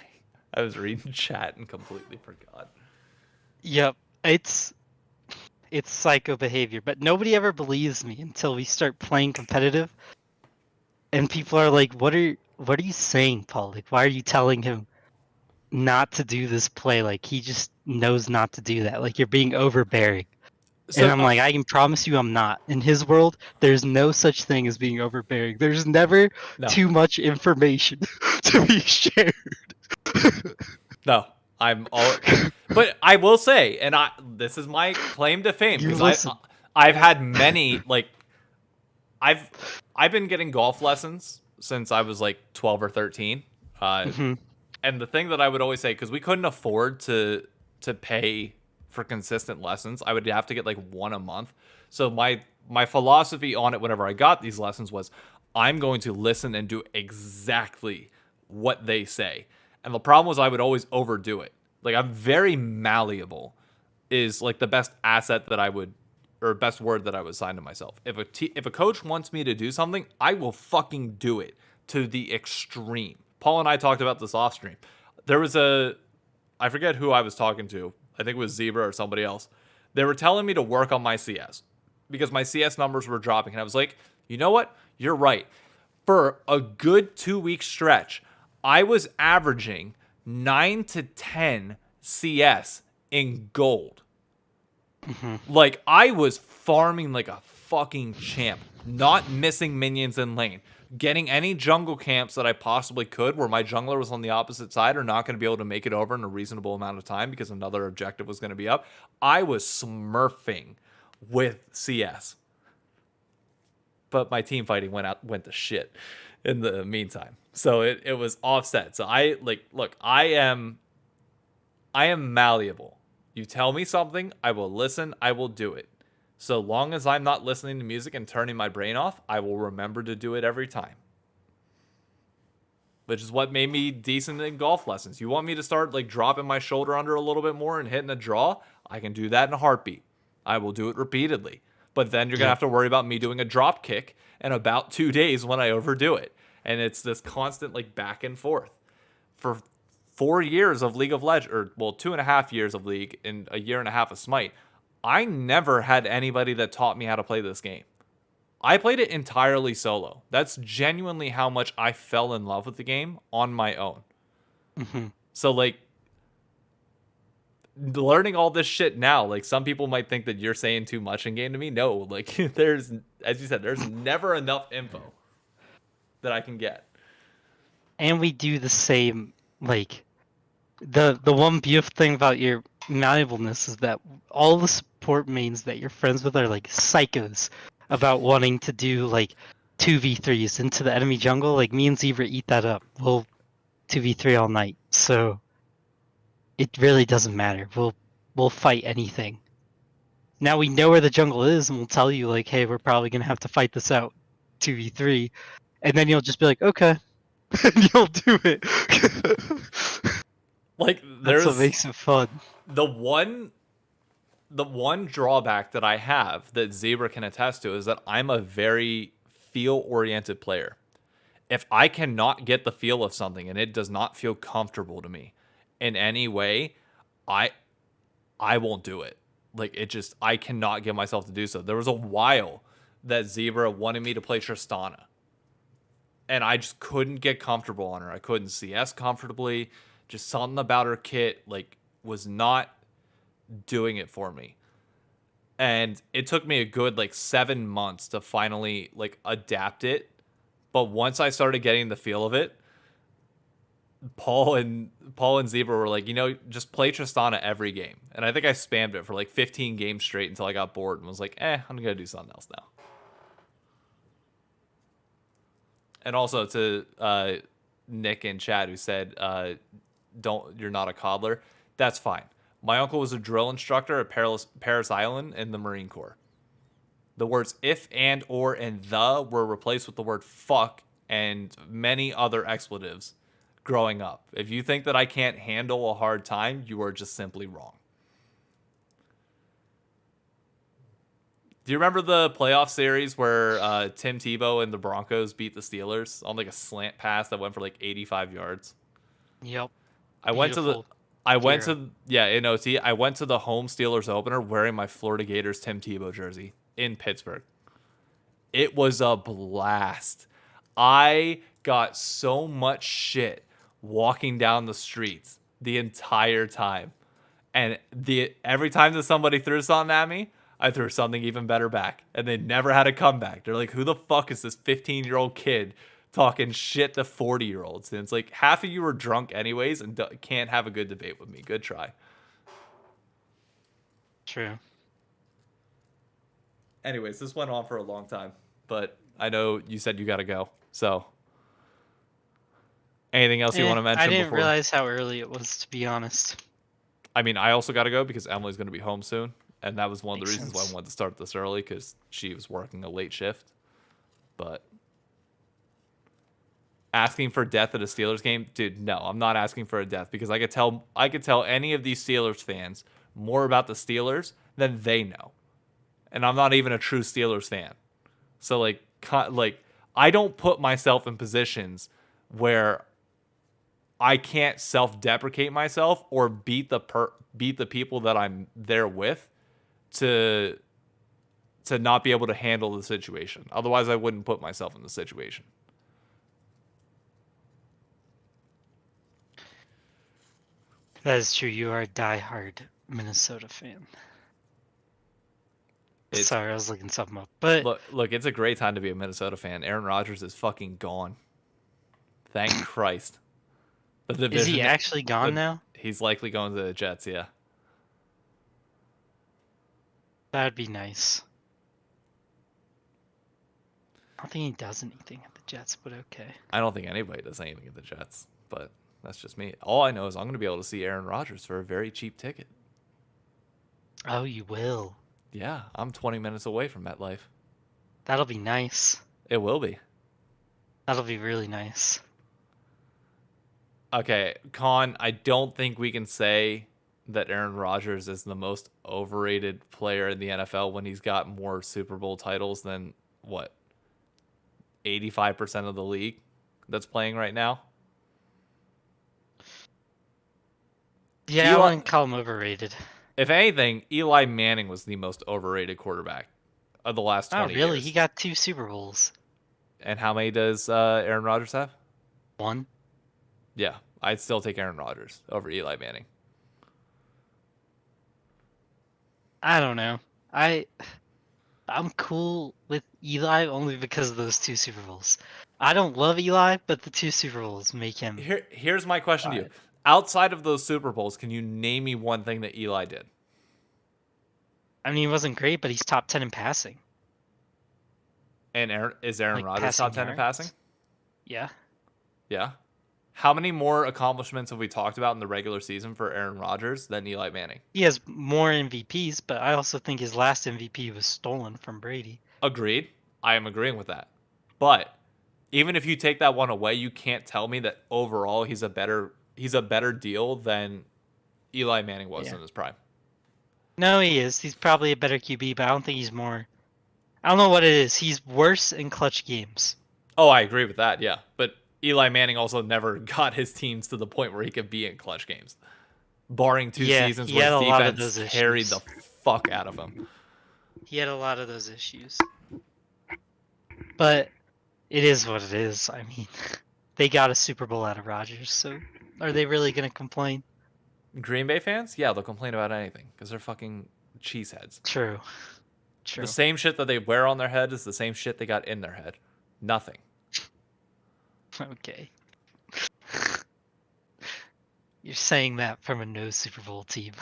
I was reading chat and completely forgot. Yep, it's psycho behavior, but nobody ever believes me until we start playing competitive, and people are like, what are you saying, Paul? Like, why are you telling him not to do this play? Like, he just knows not to do that. Like, you're being overbearing. So, and I'm like, I can promise you I'm not. In his world, there's no such thing as being overbearing. There's never too much information to be shared. No. But I will say, and this is my claim to fame, because I've had many, like, I've been getting golf lessons since I was like 12 or 13. And the thing that I would always say, because we couldn't afford to pay for consistent lessons, I would have to get like one a month. So my philosophy on it whenever I got these lessons was, I'm going to listen and do exactly what they say. And the problem was I would always overdo it. Like, I'm very malleable is like the best asset that I would, or best word that I would assign to myself. If a coach wants me to do something, I will fucking do it to the extreme. Paul and I talked about this off stream. There was I forget who I was talking to. I think it was Zebra or somebody else. They were telling me to work on my CS because my CS numbers were dropping. And I was like, you know what? You're right. For a good 2-week stretch, I was averaging 9 to 10 CS in gold. Like, I was farming like a fucking champ, not missing minions in lane, getting any jungle camps that I possibly could where my jungler was on the opposite side or not going to be able to make it over in a reasonable amount of time because another objective was going to be up. I was smurfing with CS. But my team fighting went to shit in the meantime. So it was offset. So I am malleable. You tell me something, I will listen, I will do it. So long as I'm not listening to music and turning my brain off, I will remember to do it every time. Which is what made me decent in golf lessons. You want me to start like dropping my shoulder under a little bit more and hitting a draw? I can do that in a heartbeat. I will do it repeatedly. But then you're going to have to worry about me doing a drop kick in about 2 days when I overdo it. And it's this constant like back and forth. For 4 years of League of Legends, or well, 2.5 years of League and a year and a half of Smite, I never had anybody that taught me how to play this game. I played it entirely solo. That's genuinely how much I fell in love with the game on my own. Mm-hmm. So like learning all this shit now, like some people might think that you're saying too much in game to me. No, like there's, as you said, there's never enough info that I can get. And we do the same, like, the one beautiful thing about your malleableness is that all the support mains that you're friends with are like psychos about wanting to do like 2v3s into the enemy jungle. Like me and Zebra eat that up. We'll 2v3 all night. So it really doesn't matter. We'll fight anything. Now we know where the jungle is, and we'll tell you like, hey, we're probably gonna have to fight this out 2v3, and then you'll just be like, okay, and you'll do it. Like That's what makes it fun. The one drawback that I have that Zebra can attest to is that I'm a very feel-oriented player. If I cannot get the feel of something and it does not feel comfortable to me in any way, I won't do it. Like it just I cannot get myself to do so. There was a while that Zebra wanted me to play Tristana. And I just couldn't get comfortable on her. I couldn't CS comfortably. Just something about her kit like was not doing it for me. And it took me a good like 7 months to finally like adapt it. But once I started getting the feel of it, Paul and Zebra were like, just play Tristana every game. And I think I spammed it for like 15 games straight until I got bored and was like, I'm gonna do something else now. And also to Nick and Chad who said, you're not a cobbler. That's fine. My uncle was a drill instructor at Paris Island in the Marine Corps. The words if, and, or, and the were replaced with the word fuck and many other expletives growing up. If you think that I can't handle a hard time, you are just simply wrong. Do you remember the playoff series where Tim Tebow and the Broncos beat the Steelers on like a slant pass that went for like 85 yards? Yep. In OT. I went to the home Steelers opener wearing my Florida Gators Tim Tebow jersey in Pittsburgh. It was a blast. I got so much shit walking down the streets the entire time. And every time that somebody threw something at me, I threw something even better back. And they never had a comeback. They're like, who the fuck is this 15-year-old kid talking shit to 40-year-olds? And it's like, half of you are drunk anyways and can't have a good debate with me. Good try. True. Anyways, this went on for a long time. But I know you said you got to go. So anything else you want to mention? I didn't realize how early it was, to be honest. I mean, I also got to go because Emily's going to be home soon. And that was one of the reasons why I wanted to start this early, because she was working a late shift. But asking for death at a Steelers game, dude, no, I'm not asking for a death, because I could tell any of these Steelers fans more about the Steelers than they know. And I'm not even a true Steelers fan. So like I don't put myself in positions where I can't self-deprecate myself or beat the people that I'm there with to not be able to handle the situation. Otherwise, I wouldn't put myself in the situation. That is true. You are a diehard Minnesota fan. It's Sorry, I was looking something up. But look, it's a great time to be a Minnesota fan. Aaron Rodgers is fucking gone. Thank Christ. The is he division, actually gone now? he's likely going to the Jets. Yeah, That'd be nice. I don't think he does anything at the Jets, but okay. I don't think anybody does anything at the Jets, but that's just me. All I know is I'm going to be able to see Aaron Rodgers for a very cheap ticket. Oh, you will. Yeah, I'm 20 minutes away from MetLife. That'll be nice. It will be. That'll be really nice. Okay, Con, I don't think we can say that Aaron Rodgers is the most overrated player in the NFL when he's got more Super Bowl titles than what? 85% of the league that's playing right now. Yeah, I wouldn't call him overrated. If anything, Eli Manning was the most overrated quarterback of the last 20 Oh, really? years. He got 2 Super Bowls. And how many does Aaron Rodgers have? 1. Yeah, I'd still take Aaron Rodgers over Eli Manning. I don't know. I'm cool with Eli only because of those 2 Super Bowls. I don't love Eli, but the 2 Super Bowls make him. Here's my question to you. Outside of those Super Bowls, can you name me one thing that Eli did? I mean, he wasn't great, but he's top 10 in passing. And is Aaron Rodgers top 10 in passing? Yeah. Yeah. How many more accomplishments have we talked about in the regular season for Aaron Rodgers than Eli Manning? He has more MVPs, but I also think his last MVP was stolen from Brady. Agreed. I am agreeing with that. But even if you take that one away, you can't tell me that overall he's a better deal than Eli Manning was in his prime. No, he is. He's probably a better QB, but I don't think he's more. I don't know what it is. He's worse in clutch games. Oh, I agree with that. Yeah, but Eli Manning also never got his teams to the point where he could be in clutch games, barring 2 seasons where his defense carried the fuck out of him. He had a lot of those issues. But it is what it is. I mean, they got a Super Bowl out of Rodgers, so are they really going to complain? Green Bay fans? Yeah, they'll complain about anything because they're fucking cheeseheads. True. The same shit that they wear on their head is the same shit they got in their head. Nothing. Okay. You're saying that from a no Super Bowl team.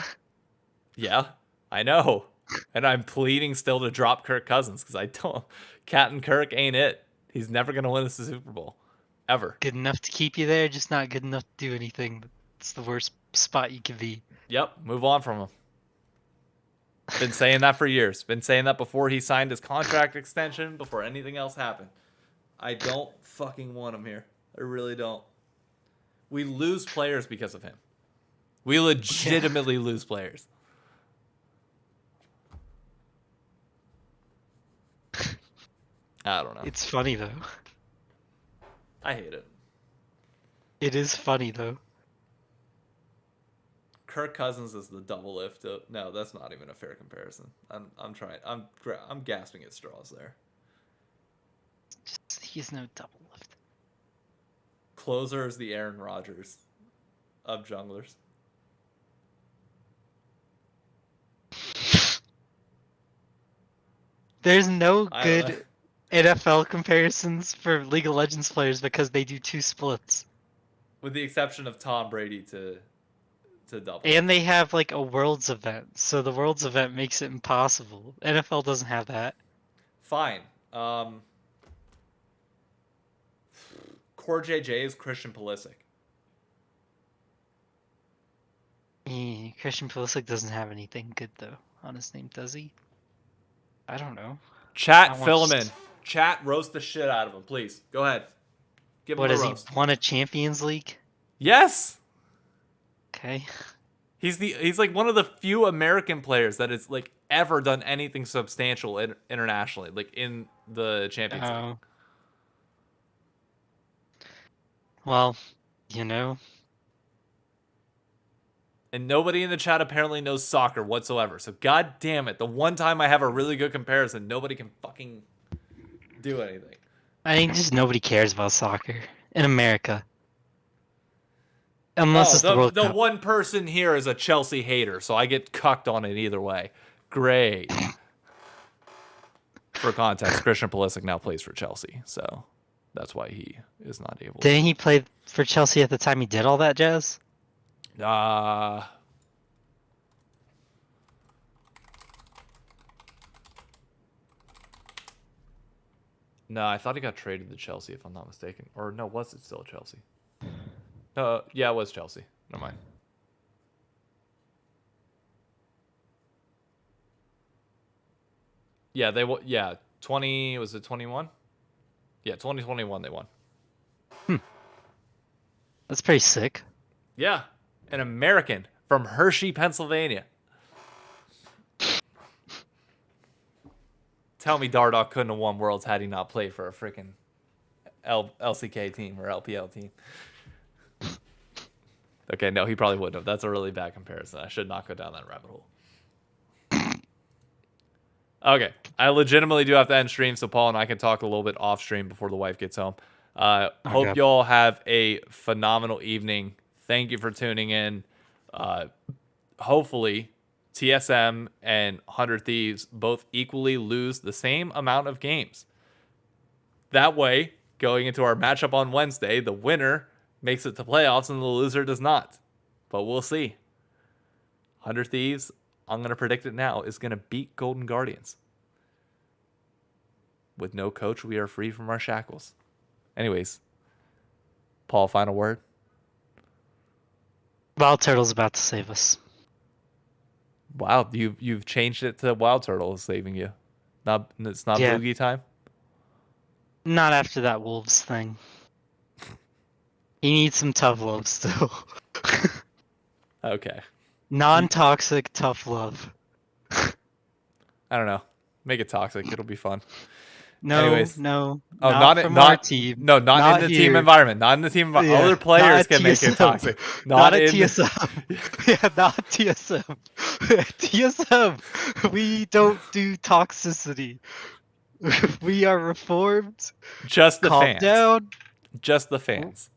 Yeah, I know. And I'm pleading still to drop Kirk Cousins because I don't. Captain Kirk ain't it. He's never going to win us the Super Bowl. Ever. Good enough to keep you there, just not good enough to do anything. It's the worst spot you can be. Yep, move on from him. Been saying that for years. Been saying that before he signed his contract extension, before anything else happened. I don't fucking want him here. I really don't. We lose players because of him. We legitimately lose players. I don't know. It's funny, though. I hate it. It is funny, though. Kirk Cousins is the double lift. No, that's not even a fair comparison. I'm trying. I'm gasping at straws there. He's no double lift. Closer is the Aaron Rodgers of junglers. There's no good NFL comparisons for League of Legends players because they do 2 splits. With the exception of Tom Brady to double. And they have like a Worlds event, so the Worlds event makes it impossible. NFL doesn't have that. Fine. Core JJ is Christian Pulisic. Christian Pulisic doesn't have anything good though on his name, does he? I don't know. Chat, fill him in. Chat, roast the shit out of him, please. Go ahead. Give him a roast. He won a Champions League? Yes. Okay. He's like one of the few American players that has like ever done anything substantial internationally, like in the Champions League. Well, you know. And nobody in the chat apparently knows soccer whatsoever. So god damn it, the one time I have a really good comparison, nobody can fucking do anything. I think just nobody cares about soccer in America. Unless it's the World Cup. The one person here is a Chelsea hater, so I get cucked on it either way. Great. For context, Christian Pulisic now plays for Chelsea, so that's why he is not able. Didn't he play for Chelsea at the time he did all that jazz? No, I thought he got traded to Chelsea, if I'm not mistaken. Or no, was it still Chelsea? Yeah, it was Chelsea. Never mind. Yeah, 20, was it 21? Yeah, 2021 they won. That's pretty sick. Yeah, an American from Hershey, Pennsylvania. Tell me Dardoch couldn't have won Worlds had he not played for a freaking LCK team or LPL team. Okay, no, he probably wouldn't have. That's a really bad comparison. I should not go down that rabbit hole. Okay, I legitimately do have to end stream, so Paul and I can talk a little bit off stream before the wife gets home. Hope y'all have a phenomenal evening. Thank you for tuning in. Hopefully, TSM and 100 Thieves both equally lose the same amount of games. That way, going into our matchup on Wednesday, the winner makes it to playoffs and the loser does not. But we'll see. 100 Thieves, I'm going to predict it now, is going to beat Golden Guardians. With no coach, we are free from our shackles. Anyways, Paul, final word? Wild Turtle's about to save us. Wow, you've changed it to Wild Turtle is saving you. It's not Yeah. Boogie time? Not after that Wolves thing. He needs some tough love still. Okay. Non-toxic tough love. I don't know. Make it toxic. It'll be fun. No, Anyways. no. Oh, not from our team. No, not in the team here. environment. Not in the team environment. Yeah, Other players not can make it TSM. toxic. Not at in TSM. Yeah, not TSM. TSM, we don't do toxicity. We are reformed. Just the Calm fans. down. Just the fans.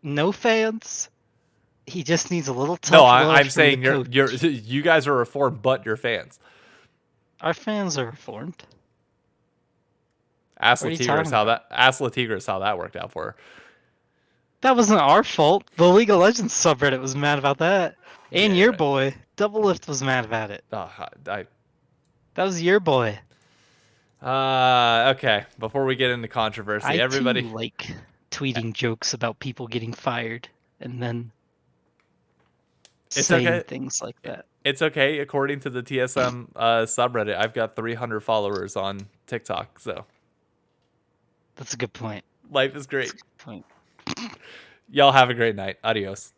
No fans. He just needs a little tough No, love I'm from saying the coach. you guys are reformed, but you're fans. Our fans are reformed. Ask What are you Latigris talking how that worked out for her. That wasn't our fault. The League of Legends subreddit was mad about that. And Yeah, your right. boy, Double Lift, was mad about it. That was your boy. Okay. Before we get into controversy, everybody too like tweeting jokes about people getting fired and then saying okay. things like that. It's okay. According to the TSM subreddit, I've got 300 followers on TikTok, so That's a good point. life is great. That's a good point. Y'all have a great night. Adios.